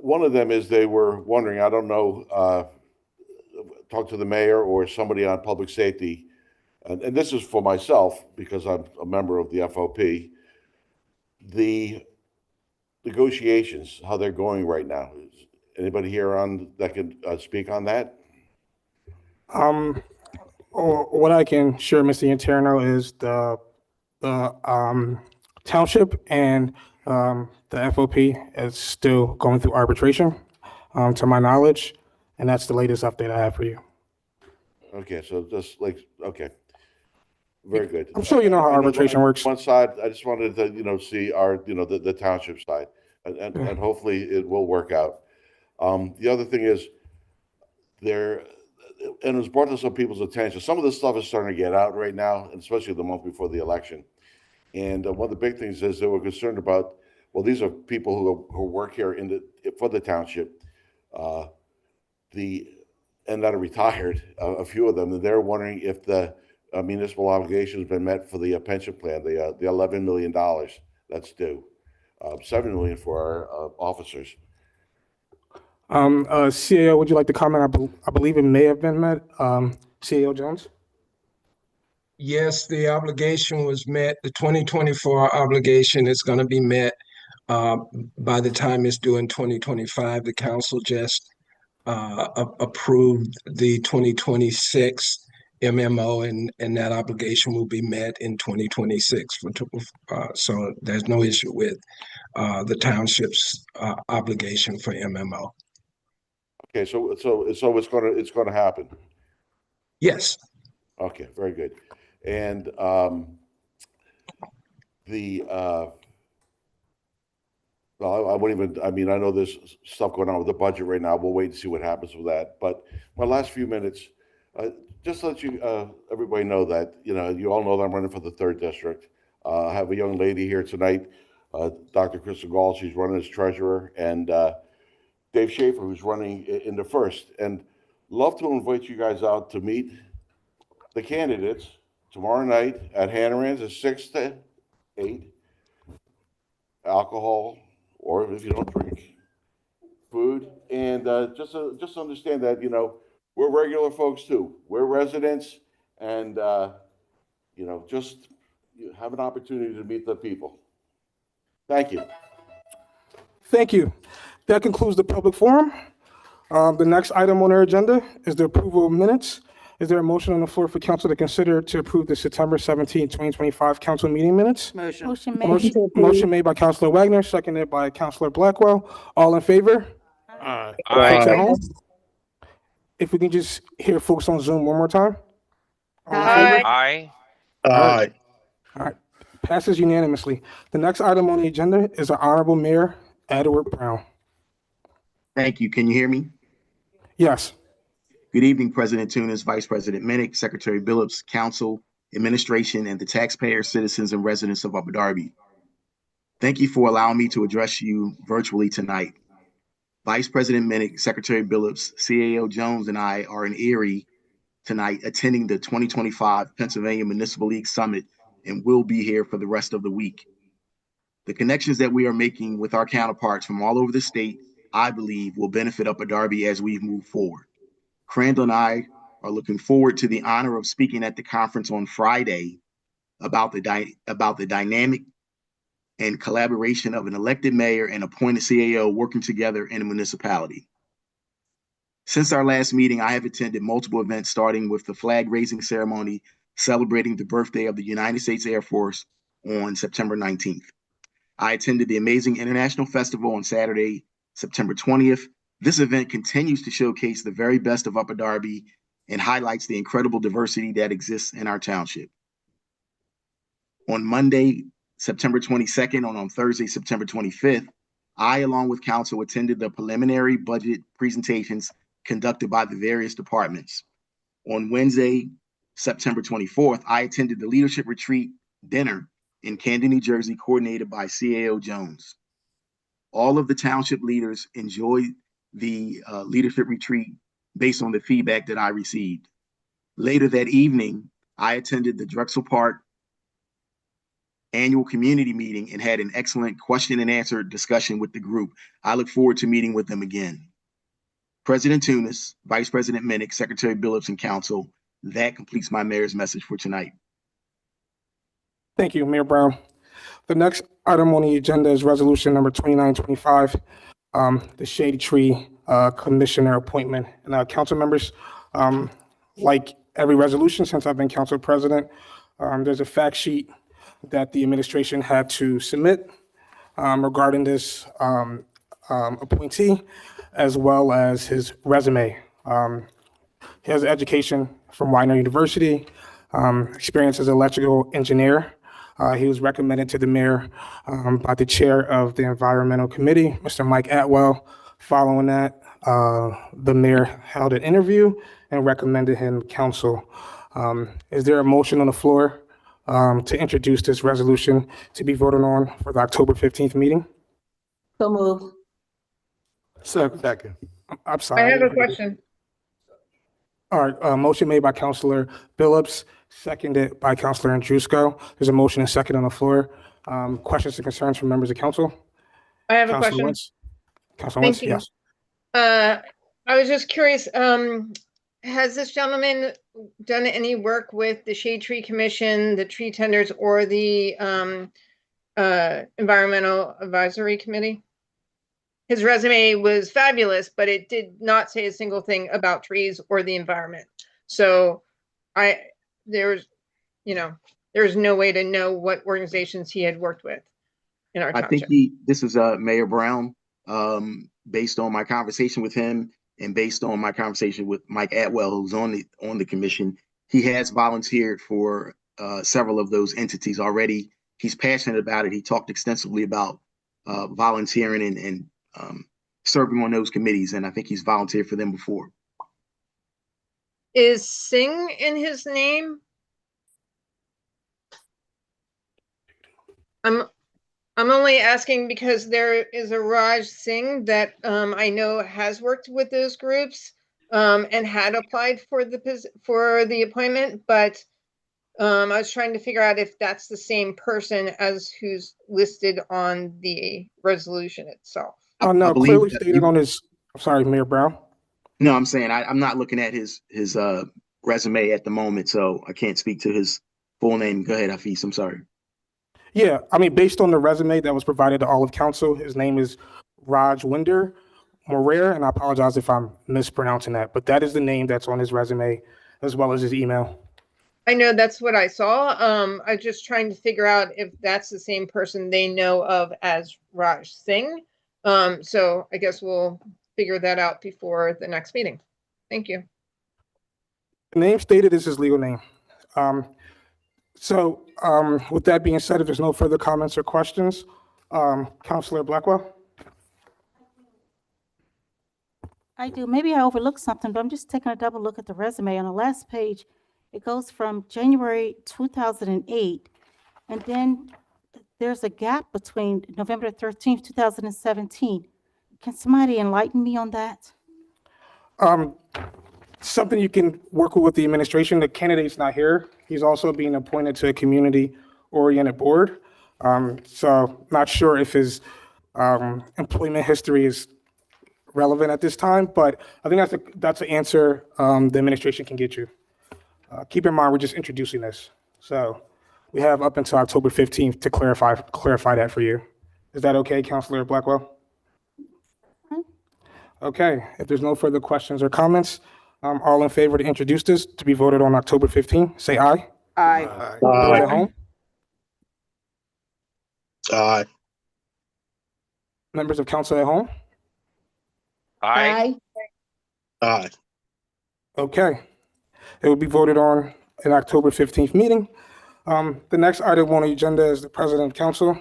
one of them is they were wondering, I don't know, talk to the mayor or somebody on public safety, and this is for myself because I'm a member of the FOP, the negotiations, how they're going right now. Anybody here on that can speak on that? What I can share, Mr. Interno, is the township and the FOP is still going through arbitration, to my knowledge, and that's the latest update I have for you. Okay, so just like, okay. Very good. I'm sure you know how arbitration works. One side, I just wanted to, see our, the township side, and hopefully it will work out. The other thing is there, and it was brought to some people's attention, some of this stuff is starting to get out right now, and especially the month before the election. And one of the big things is they were concerned about, well, these are people who work here for the township, and that are retired, a few of them, and they're wondering if the municipal obligation has been met for the pension plan, the $11 million that's due, $7 million for our officers. CAO, would you like to comment? I believe it may have been met. CAO Jones? Yes, the obligation was met. The 2024 obligation is going to be met by the time it's due in 2025. The council just approved the 2026 MMO, and that obligation will be met in 2026. So there's no issue with the township's obligation for MMO. Okay, so it's gonna happen. Yes. Okay, very good. And well, I wouldn't even, I know there's stuff going on with the budget right now. We'll wait and see what happens with that. But my last few minutes, just to let you, everybody know that, you all know that I'm running for the 3rd District. I have a young lady here tonight, Dr. Krista Gall, she's running as treasurer, and Dave Schaefer, who's running in the 1st. And love to invite you guys out to meet the candidates tomorrow night at Hannaran's at 6 to 8. Alcohol, or if you don't drink, food, and just understand that we're regular folks too. We're residents, and just have an opportunity to meet the people. Thank you. Thank you. That concludes the public forum. The next item on our agenda is the approval of minutes. Is there a motion on the floor for council to consider to approve the September 17, 2025 council meeting minutes? Motion. Motion made by Councilor Wagner, seconded by Councilor Blackwell. All in favor? Folks at home? If we can just hear folks on Zoom one more time. All in favor? Aye. All right. Passes unanimously. The next item on the agenda is the Honorable Mayor Edward Brown. Thank you. Can you hear me? Yes. Good evening, President Tunis, Vice President Minnick, Secretary Billups, Council, Administration, and the taxpayers, citizens, and residents of Upper Darby. Thank you for allowing me to address you virtually tonight. Vice President Minnick, Secretary Billups, CAO Jones, and I are in Erie tonight attending the 2025 Pennsylvania Municipal League Summit and will be here for the rest of the week. The connections that we are making with our counterparts from all over the state, I believe, will benefit Upper Darby as we move forward. Crandall and I are looking forward to the honor of speaking at the conference on Friday about the dynamic and collaboration of an elected mayor and appointed CAO working together in a municipality. Since our last meeting, I have attended multiple events, starting with the flag raising ceremony celebrating the birthday of the United States Air Force on September 19th. I attended the Amazing International Festival on Saturday, September 20th. This event continues to showcase the very best of Upper Darby and highlights the incredible diversity that exists in our township. On Monday, September 22nd, and on Thursday, September 25th, I, along with council, attended the preliminary budget presentations conducted by the various departments. On Wednesday, September 24th, I attended the Leadership Retreat dinner in Camden, New Jersey, coordinated by CAO Jones. All of the township leaders enjoyed the leadership retreat based on the feedback that I received. Later that evening, I attended the Drexel Park annual community meeting and had an excellent question and answer discussion with the group. I look forward to meeting with them again. President Tunis, Vice President Minnick, Secretary Billups, and Council, that completes my mayor's message for tonight. Thank you, Mayor Brown. The next item on the agenda is resolution number 2925, the Shade Tree Commissioner appointment. And council members, like every resolution since I've been council president, there's a fact sheet that the administration had to submit regarding this appointee, as well as his resume. He has education from Widener University, experience as an electrical engineer. He was recommended to the mayor by the chair of the environmental committee, Mr. Mike Atwell. Following that, the mayor held an interview and recommended him council. Is there a motion on the floor to introduce this resolution to be voted on for the October 15th meeting? So move. Second. I'm sorry. I have a question. All right, motion made by Councilor Billups, seconded by Councilor Andrusco. There's a motion and second on the floor. Questions and concerns from members of council? I have a Councilor question. Wentz? Councilor Thank Wentz, you. yes. I was just curious, has this gentleman done any work with the Shade Tree Commission, the tree tenders, or the Environmental Advisory Committee? His resume was fabulous, but it did not say a single thing about trees or the environment. So there's no way to know what organizations he had worked with in our I township. think this is Mayor Brown, based on my conversation with him and based on my conversation with Mike Atwell, who's on the commission. He has volunteered for several of those entities already. He's passionate about it. He talked extensively about volunteering and serving on those committees, and I think he's volunteered for them before. Is Singh in his name? I'm only asking because there is a Raj Singh that I know has worked with those groups and had applied for the appointment, but I was trying to figure out if that's the same person as who's listed on the resolution itself. Oh, no, clearly stated on his, I'm sorry, Mayor Brown. No, I'm saying I'm not looking at his resume at the moment, so I can't speak to his full name. Go ahead, Hafiz. I'm sorry. Yeah, I mean, based on the resume that was provided to all of council, his name is Rajwinder Morer, and I apologize if I'm mispronouncing that, but that is the name that's on his resume as well as his email. I know that's what I saw. I'm just trying to figure out if that's the same person they know of as Raj Singh. So I guess we'll figure that out before the next meeting. Thank you. The name stated is his legal name. So with that being said, if there's no further comments or questions, Councilor Blackwell? I do. Maybe I overlooked something, but I'm just taking a double look at the resume. On the last page, it goes from January 2008, and then there's a gap between November 13th, 2017. Can somebody enlighten me on that? Something you can work with the administration. The candidate's not here. He's also being appointed to a community-oriented board. So not sure if his employment history is relevant at this time, but I think that's an answer the administration can get you. Keep in mind, we're just introducing this. So we have up until October 15th to clarify that for you. Is that okay, Councilor Blackwell? Okay, if there's no further questions or comments, all in favor to introduce this to be voted on October 15th, say aye. Aye. Those at home? Aye. Members of council at home? Aye. Aye. Okay. It will be voted on in October 15th meeting. The next item on the agenda is the president of council.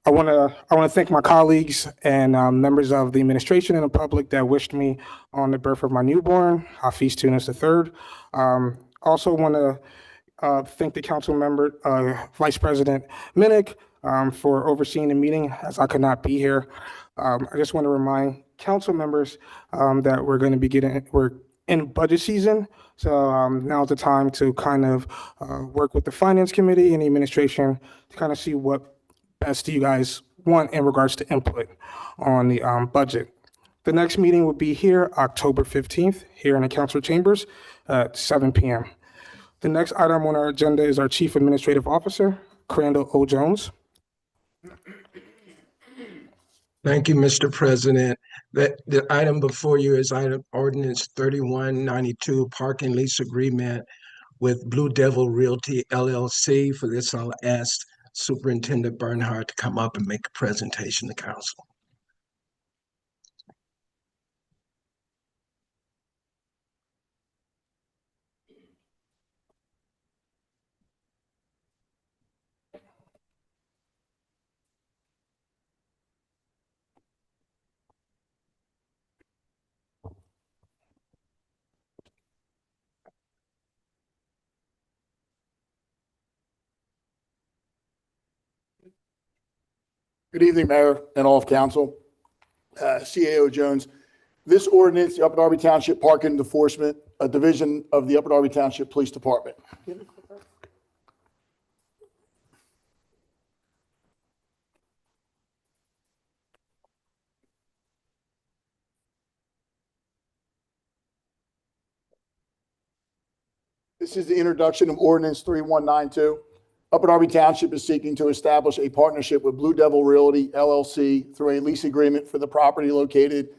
I want to thank my colleagues and members of the administration and the public that wished me on the birth of my newborn, Hafiz Tunis III. Also want to thank the council member, Vice President Minnick, for overseeing the meeting as I could not be here. I just want to remind council members that we're in budget season. So now's the time to kind of work with the finance committee and the administration to kind of see what best you guys want in regards to input on the budget. The next meeting will be here October 15th here in the council chambers at 7 p.m. The next item on our agenda is our Chief Administrative Officer, Crandall O. Jones. Thank you, Mr. President. The item before you is item ordinance 3192, parking lease agreement with Blue Devil Realty LLC. For this, I'll ask Superintendent Bernhardt to come up and make a presentation to council. Good evening, Mayor and all of council. CAO Jones. This ordinance, the Upper Darby Township Parking Enforcement, a division of the Upper Darby Township Police Department. This is the introduction of ordinance 3192. Upper Darby Township is seeking to establish a partnership with Blue Devil Realty LLC through a lease agreement for the property located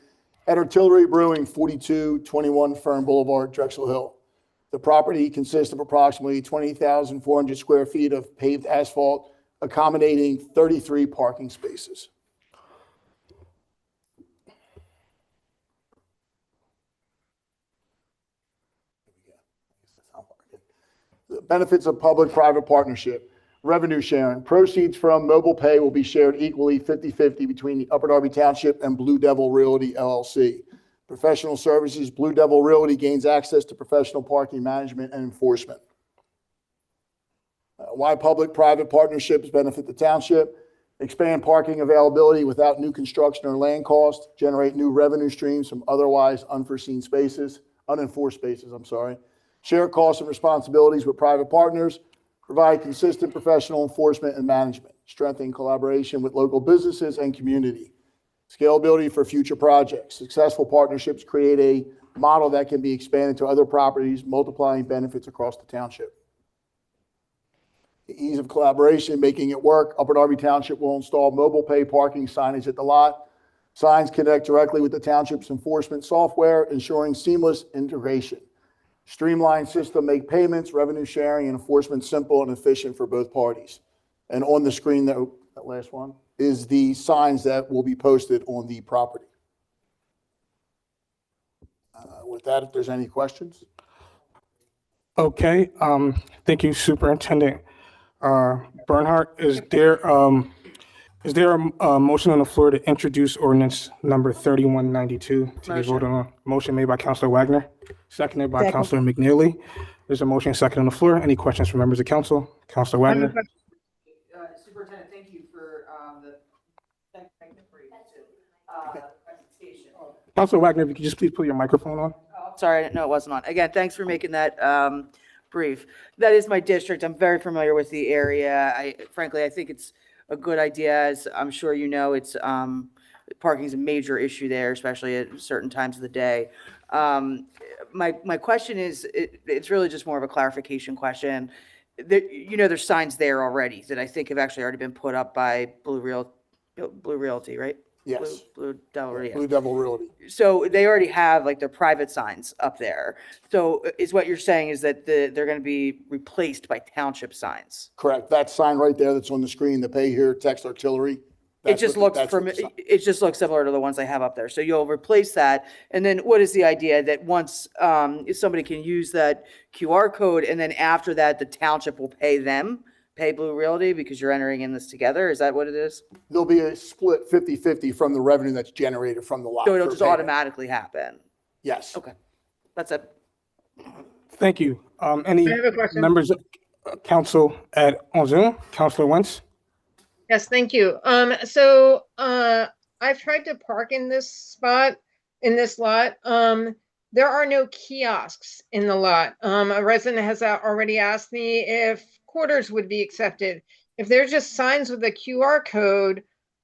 at Artillery Brewing, 4221 Fern Boulevard, Drexel Hill. The property consists of approximately 20,400 square feet of paved asphalt, accommodating 33 parking spaces. The benefits of public-private partnership. Revenue sharing. Proceeds from mobile pay will be shared equally 50-50 between the Upper Darby Township and Blue Devil Realty LLC. Professional services. Blue Devil Realty gains access to professional parking management and enforcement. Why public-private partnerships benefit the township. Expand parking availability without new construction or land cost. Generate new revenue streams from otherwise uninforced spaces. Share costs and responsibilities with private partners. Provide consistent professional enforcement and management. Strengthen collaboration with local businesses and community. Scalability for future projects. Successful partnerships create a model that can be expanded to other properties, multiplying benefits across the township. The ease of collaboration, making it work. Upper Darby Township will install mobile pay parking signage at the lot. Signs connect directly with the township's enforcement software, ensuring seamless integration. Streamlined system, make payments, revenue sharing, and enforcement simple and efficient for both parties. And on the screen, that last one, is the signs that will be posted on the property. With that, if there's any questions. Okay, thank you, Superintendent Bernhardt. Is there a motion on the floor to introduce ordinance number 3192 to be voted on? Motion made by Councilor Wagner, seconded by Councilor McNeely. There's a motion second on the floor. Any questions from members of council? Councilor Wagner. Superintendent, thank you for the presentation. Councilor Wagner, if you could just please put your microphone on. Sorry, no, it wasn't on. Again, thanks for making that brief. That is my district. I'm very familiar with the area. Frankly, I think it's a good idea. As I'm sure you know, it's parking is a major issue there, especially at certain times of the day. My question is, it's really just more of a clarification question. There's signs there already that I think have actually already been put up by Blue Realty, right? Yes. Blue Devil Realty. Blue Devil Realty. So they already have like their private signs up there. So is what you're saying is that they're going to be replaced by township signs? Correct. That sign right there that's on the screen, the pay here, text Artillery. It just looks similar to the ones they have up there. So you'll replace that. And then what is the idea that once if somebody can use that QR code, and then after that, the township will pay Blue Realty because you're entering in this together? Is that what it is? There'll be a split 50-50 from the revenue that's generated from the lot. So it'll just automatically happen? Yes. Okay. That's it. Thank you. Any I have a question. members of council on Zoom? Councilor Wentz? Yes, thank you. I've tried to park in this lot. There are no kiosks in the lot. A resident has already asked me if quarters would be accepted. If there's just signs with a QR code,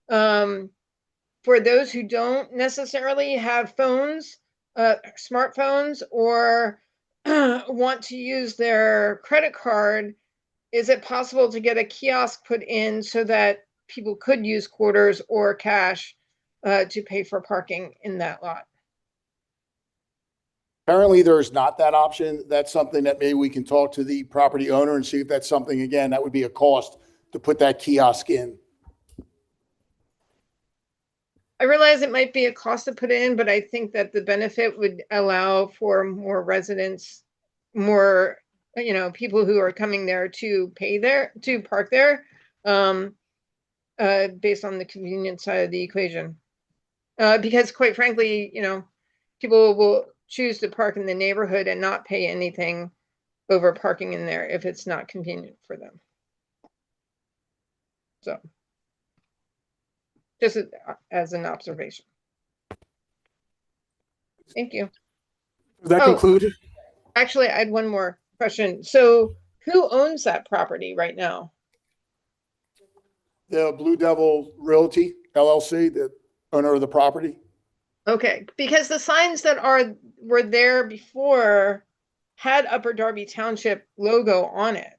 for those who don't necessarily have phones, smartphones, or want to use their credit card, is it possible to get a kiosk put in so that people could use quarters or cash to pay for parking in that lot? Apparently, there's not that option. That's something that maybe we can talk to the property owner and see if that's something, again, that would be a cost to put that kiosk in. I realize it might be a cost to put in, but I think that the benefit would allow for more residents, more, people who are coming there to park there, based on the convenience side of the equation. Because quite frankly, people will choose to park in the neighborhood and not pay anything over parking in there if it's not convenient for them. So. just as an observation. Thank you. Does that Oh. conclude? Actually, I had one more question. So who owns that property right now? The Blue Devil Realty LLC, the owner of the property. Okay, because the signs that were there before had Upper Darby Township logo on it.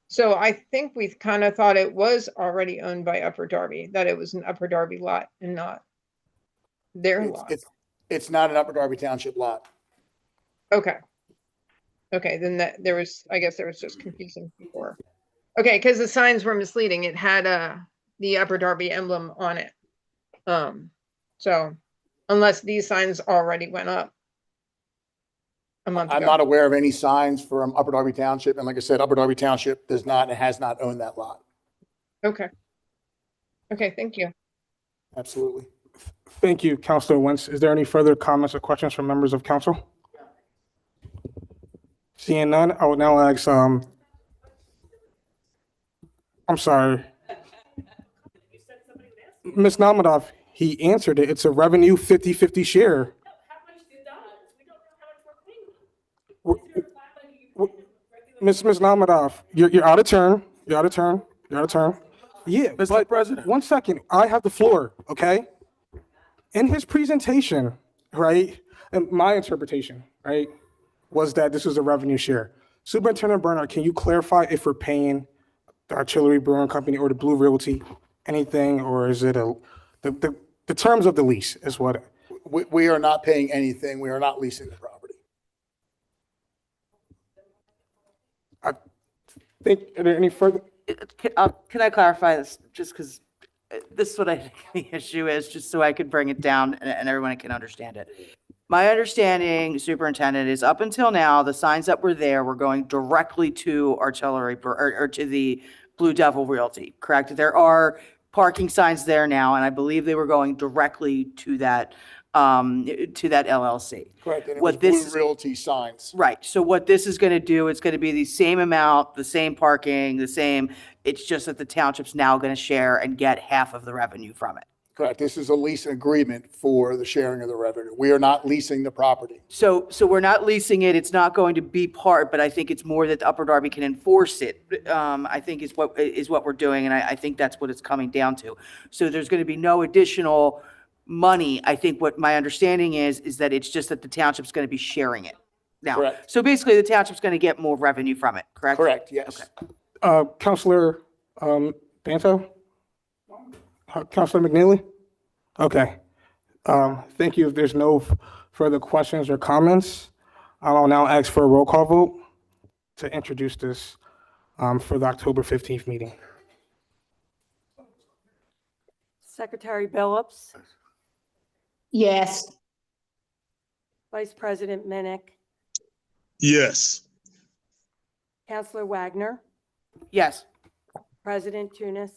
So I think we kind of thought it was already owned by Upper Darby, that it was an Upper Darby lot and not their lot. It's not an Upper Darby Township lot. Okay. Okay, then I guess there was just confusion before. Okay, because the signs were misleading. It had the Upper Darby emblem on it. So unless these signs already went up a month ago. I'm not aware of any signs from Upper Darby Township. And like I said, Upper Darby Township does not and has not owned that lot. Okay. Okay, thank you. Absolutely. Thank you, Councilor Wentz. Is there any further comments or questions from members of council? Seeing none, I will now ask, I'm sorry. Ms. Namadov, he answered it. It's a revenue 50-50 share. Ms. Namadov, you're out of turn. You're out of turn. You're out of turn. Yeah, Mr. President. 1 second. I have the floor, okay? In his presentation, right, and my interpretation, right, was that this was a revenue share. Superintendent Bernard, can you clarify if we're paying the Artillery Brewing Company or the Blue Realty anything, or is it the terms of the lease is what? We are not paying anything. We are not leasing the property. I think, are there any further? Can I clarify this, just because this is what I think the issue is, just so I could bring it down and everyone can understand it. My understanding, Superintendent, is up until now, the signs that were there were going directly to Artillery or to the Blue Devil Realty, correct? There are parking signs there now, and I believe they were going directly to that LLC. Correct. And it What was this Blue Realty signs. Right. So what this is going to do, it's going to be the same amount, the same parking, the same. It's just that the township's now going to share and get half of the revenue from it. Correct. This is a lease agreement for the sharing of the revenue. We are not leasing the property. So we're not leasing it. It's not going to be part, but I think it's more that Upper Darby can enforce it. I think is what we're doing, and I think that's what it's coming down to. So there's going to be no additional money. I think what my understanding is that it's just that the township's going to be sharing it now. Correct. So basically, the township's going to get more revenue from it. Correct. Correct. Yes. Okay. Councilor Banto? Councilor McNeely? Okay. Thank you. If there's no further questions or comments, I'll now ask for a roll call vote to introduce this for the October 15th meeting. Secretary Billups, Yes. Vice President Minnick, Yes. Counselor Wagner, Yes. President Tunis,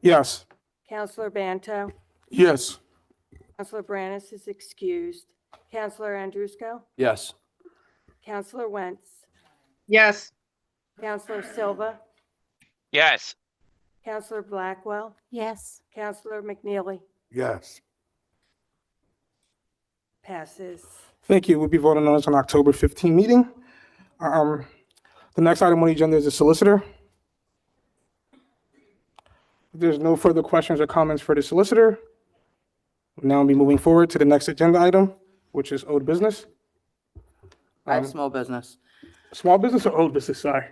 Yes. Counselor Banto, Yes. Counselor Brannis is excused, Counselor Andrusko, Yes. Counselor Wentz, Yes. Counselor Silva, Yes. Counselor Blackwell, Yes. Counselor McNeely. Yes. Passes. Thank you. We'll be voting on this on October 15th meeting. The next item on the agenda is the solicitor. If there's no further questions or comments for the solicitor, we'll now be moving forward to the next agenda item, which is old business. I have small business. Small business or old business, sorry?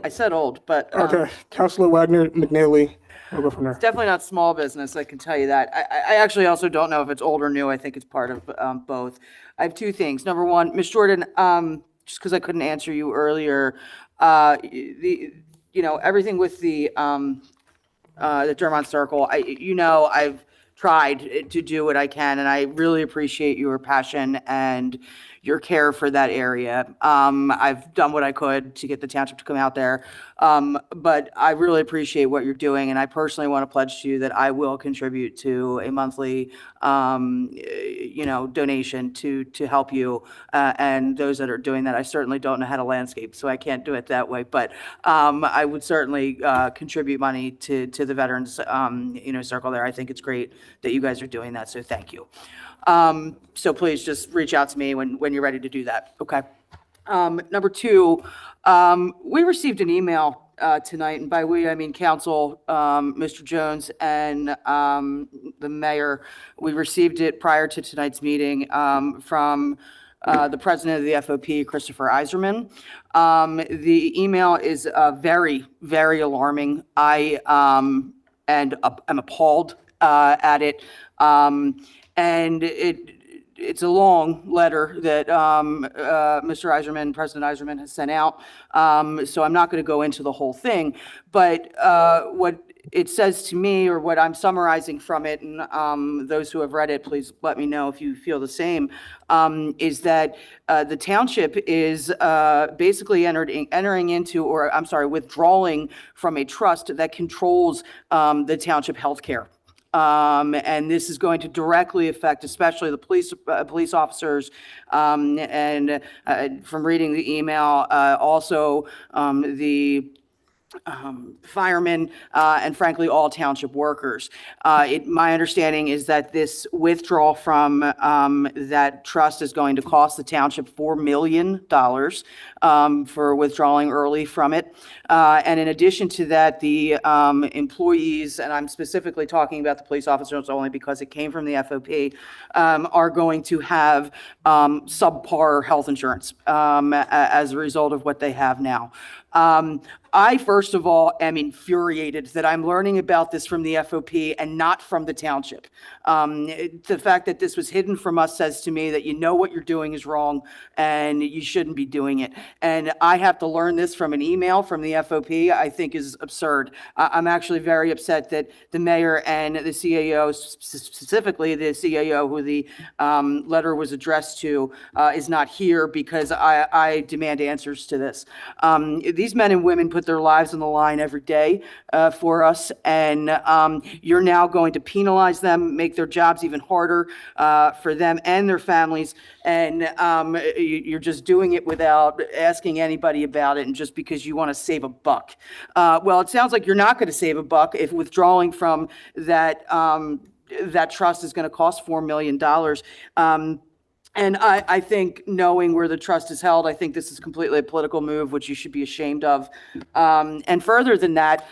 I said old, but Okay, Councilor Wagner, McNeely, we'll go from there. it's definitely not small business. I can tell you that. I actually also don't know if it's old or new. I think it's part of both. I have two things. Number one, Ms. Jordan, just because I couldn't answer you earlier, everything with the Dermont Circle, I've tried to do what I can, and I really appreciate your passion and your care for that area. I've done what I could to get the township to come out there. But I really appreciate what you're doing, and I personally want to pledge to you that I will contribute to a monthly, donation to help you and those that are doing that. I certainly don't know how to landscape, so I can't do it that way. But I would certainly contribute money to the veterans, circle there. I think it's great that you guys are doing that, so thank you. So please just reach out to me when you're ready to do that. Okay. Number two, we received an email tonight, and by we, I mean council, Mr. Jones and the mayor. We received it prior to tonight's meeting from the president of the FOP, Christopher Eiserman. The email is very, very alarming. I am appalled at it. And it's a long letter that Mr. Eiserman, President Eiserman, has sent out. So I'm not going to go into the whole thing. But what it says to me, or what I'm summarizing from it, and those who have read it, please let me know if you feel the same, is that the township is basically withdrawing from a trust that controls the township healthcare. And this is going to directly affect, especially the police officers, and from reading the email, also the firemen, and frankly, all township workers. My understanding is that this withdrawal from that trust is going to cost the township $4 million for withdrawing early from it. And in addition to that, the employees, and I'm specifically talking about the police officers only because it came from the FOP, are going to have subpar health insurance as a result of what they have now. I, first of all, am infuriated that I'm learning about this from the FOP and not from the township. The fact that this was hidden from us says to me that you know what you're doing is wrong and you shouldn't be doing it. And I have to learn this from an email from the FOP, I think is absurd. I'm actually very upset that the mayor and the CAO, specifically the CAO who the letter was addressed to, is not here, because I demand answers to this. These men and women put their lives on the line every day for us, and you're now going to penalize them, make their jobs even harder for them and their families, and you're just doing it without asking anybody about it, and just because you want to save a buck. Well, it sounds like you're not going to save a buck if withdrawing from that that trust is going to cost $4 million. And I think, knowing where the trust is held, I think this is completely a political move, which you should be ashamed of. And further than that,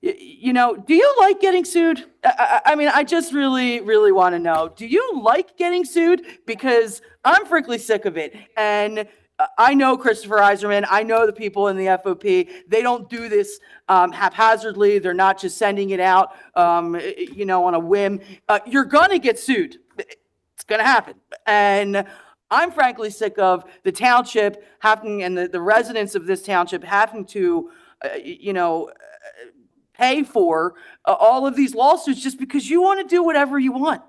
do you like getting sued? I mean, I just really, really want to know, do you like getting sued? Because I'm frankly sick of it. And I know Christopher Eiserman. I know the people in the FOP. They don't do this haphazardly. They're not just sending it out, on a whim. You're going to get sued. It's going to happen. And I'm frankly sick of the township having, and the residents of this township having to, pay for all of these lawsuits just because you want to do whatever you want.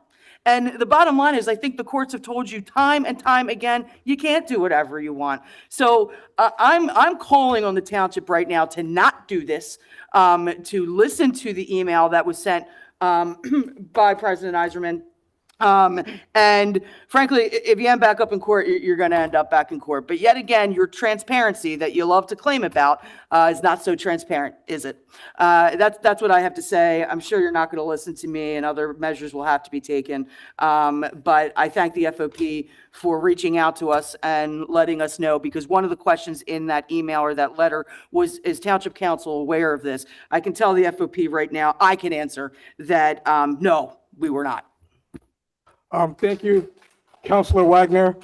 And the bottom line is, I think the courts have told you time and time again, you can't do whatever you want. So I'm calling on the township right now to not do this, to listen to the email that was sent by President Eiserman. And frankly, if you end back up in court, you're going to end up back in court. But yet again, your transparency that you love to claim about is not so transparent, is it? That's what I have to say. I'm sure you're not going to listen to me, and other measures will have to be taken. But I thank the FOP for reaching out to us and letting us know, because one of the questions in that email or that letter was, is Township Council aware of this? I can tell the FOP right now, I can answer that, no, we were not. Thank you, Councilor Wagner.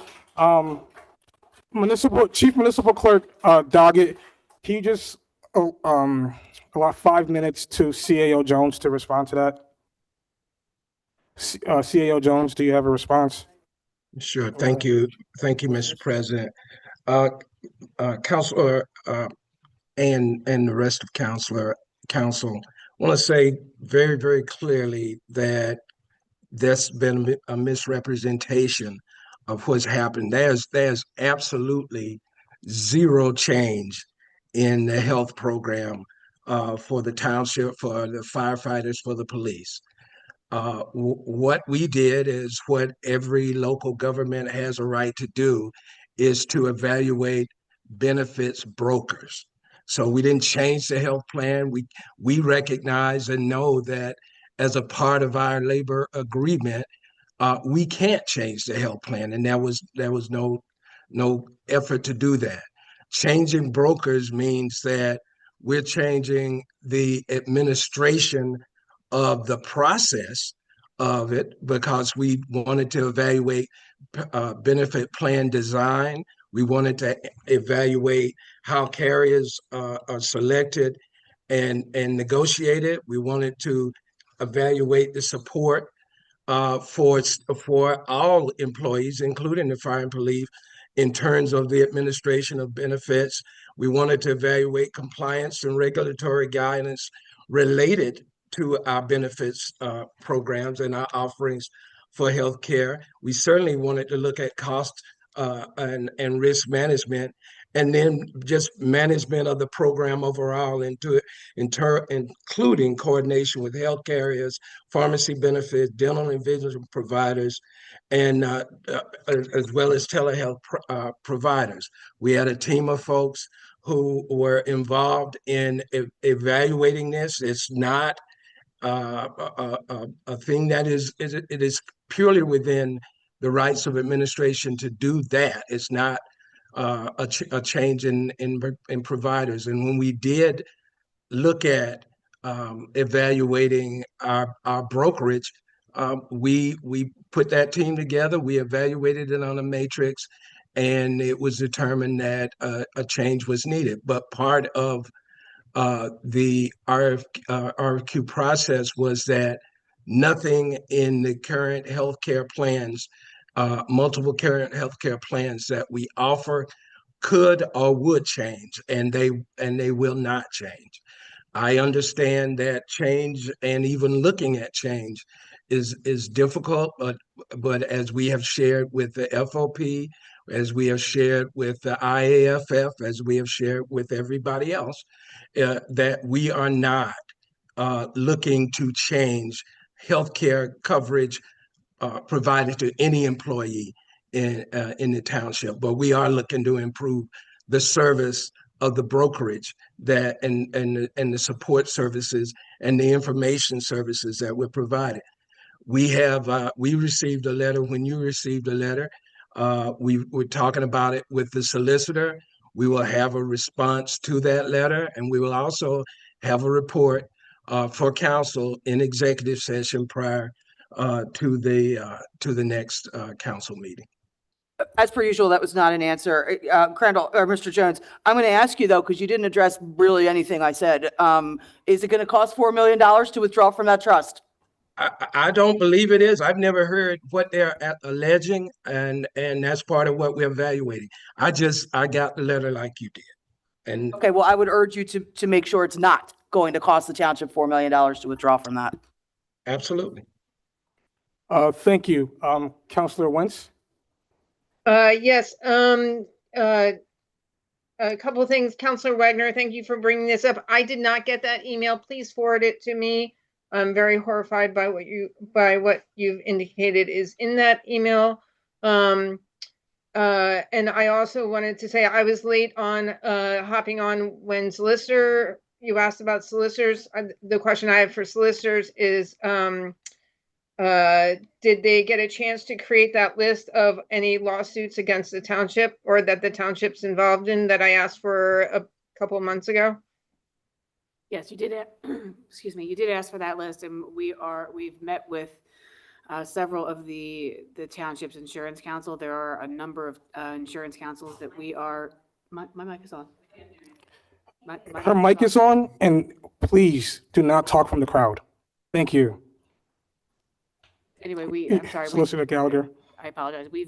Chief Municipal Clerk Doggett, can you just allow 5 minutes to CAO Jones to respond to that? CAO Jones, do you have a response? Sure. Thank you. Thank you, Mr. President. Councilor and the rest of council, I want to say very, very clearly that there's been a misrepresentation of what's happened. There's absolutely zero change in the health program for the township, for the firefighters, for the police. What we did is what every local government has a right to do, is to evaluate benefits brokers. So we didn't change the health plan. We recognize and know that as a part of our labor agreement, we can't change the health plan, and there was no effort to do that. Changing brokers means that we're changing the administration of the process of it, because we wanted to evaluate benefit plan design. We wanted to evaluate how carriers are selected and negotiated. We wanted to evaluate the support for all employees, including the fire and police, in terms of the administration of benefits. We wanted to evaluate compliance and regulatory guidance related to our benefits programs and our offerings for healthcare. We certainly wanted to look at cost and risk management, and then just management of the program overall, including coordination with health carriers, pharmacy benefits, dental and vision providers, and as well as telehealth providers. We had a team of folks who were involved in evaluating this. It's not a thing that it is purely within the rights of administration to do that. It's not a change in providers. And when we did look at evaluating our brokerage, we put that team together. We evaluated it on a matrix, and it was determined that a change was needed. But part of the RFQ process was that nothing in the current healthcare plans, multiple current healthcare plans that we offer, could or would change, and they will not change. I understand that change, and even looking at change, is difficult, but as we have shared with the FOP, as we have shared with the IAFF, as we have shared with everybody else, that we are not looking to change healthcare coverage provided to any employee in the township, but we are looking to improve the service of the brokerage that and the support services and the information services that we're providing. We received a letter. When you received a letter, we were talking about it with the solicitor. We will have a response to that letter, and we will also have a report for council in executive session prior to the next council meeting. As per usual, that was not an answer. Crandall, or Mr. Jones, I'm going to ask you though, because you didn't address really anything I said. Is it going to cost $4 million to withdraw from that trust? I don't believe it is. I've never heard what they're alleging, and that's part of what we're evaluating. I got the letter like you did. And okay, well, I would urge you to make sure it's not going to cost the township $4 million to withdraw from that. Absolutely. Thank you. Councilor Wentz? Yes, a couple of things. Councilor Wagner, thank you for bringing this up. I did not get that email. Please forward it to me. I'm very horrified by what you've indicated is in that email. And I also wanted to say I was late on hopping on when you asked about solicitors. The question I have for solicitors is, did they get a chance to create that list of any lawsuits against the township or that the township's involved in that I asked for a couple of months ago? Yes, you did. Excuse me. You did ask for that list, and we've met with several of the township's insurance council. There are a number of insurance councils that we are. My mic is on. Her mic is on, and please do not talk from the crowd. Thank you. Anyway, I'm sorry. Solicitor Gallagher. I apologize. We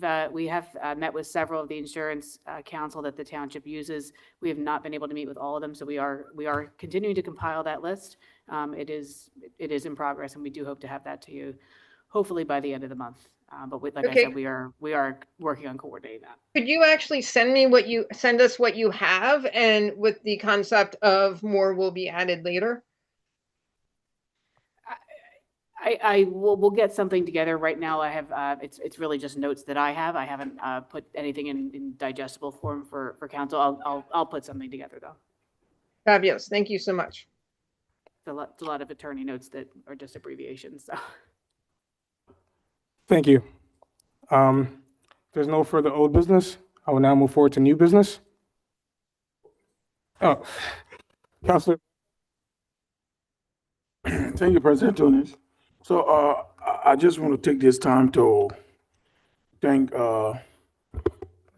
have met with several of the insurance council that the township uses. We have not been able to meet with all of them, so we are continuing to compile that list. It is in progress, and we do hope to have that to you, hopefully by the end of the month. But like I Okay. said, we are working on coordinating that. Could you actually send us what you have, and with the concept of more will be added later? We'll get something together. Right now, I have, it's really just notes that I have. I haven't put anything in digestible form for council. I'll put something together, though. Fabulous. Thank you so much. It's a lot of attorney notes that are just abbreviations, so. Thank you. There's no further old business. I will now move forward to new business. Oh, Councilor. Thank you, President Tunis. So I just want to take this time to thank the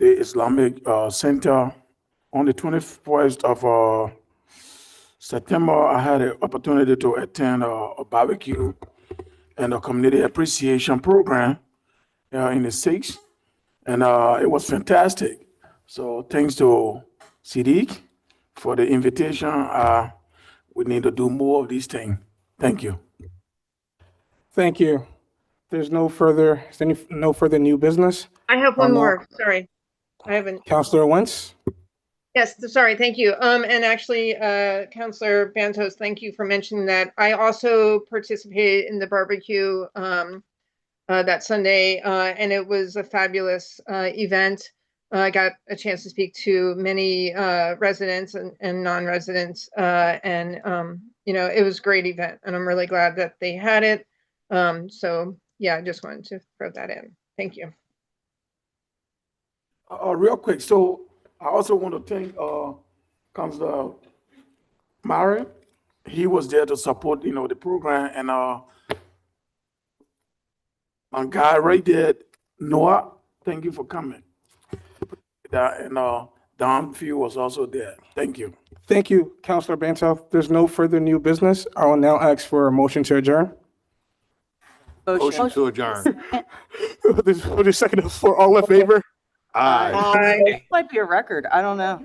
Islamic Center. On the 21st of September, I had an opportunity to attend a barbecue and a community appreciation program in the 6th, and it was fantastic. So thanks to Siddiq for the invitation. We need to do more of these things. Thank you. Thank you. There's no further new business. I have one more. Sorry. I haven't. Councilor Wentz. Yes, sorry, thank you. And actually, Councilor Bantos, thank you for mentioning that. I also participated in the barbecue that Sunday, and it was a fabulous event. I got a chance to speak to many residents and non-residents, and it was a great event, and I'm really glad that they had it. So yeah, I just wanted to throw that in. Thank you. Real quick, so I also want to thank Councilor Murray. He was there to support, the program, and my guy right there, Noah, thank you for coming. And Don Few was also there. Thank you. Thank you, Councilor Bantoff. There's no further new business. I will now ask for a motion to adjourn. Motion to adjourn. There's a second for all in favor. Aye. It might be a record. I don't know.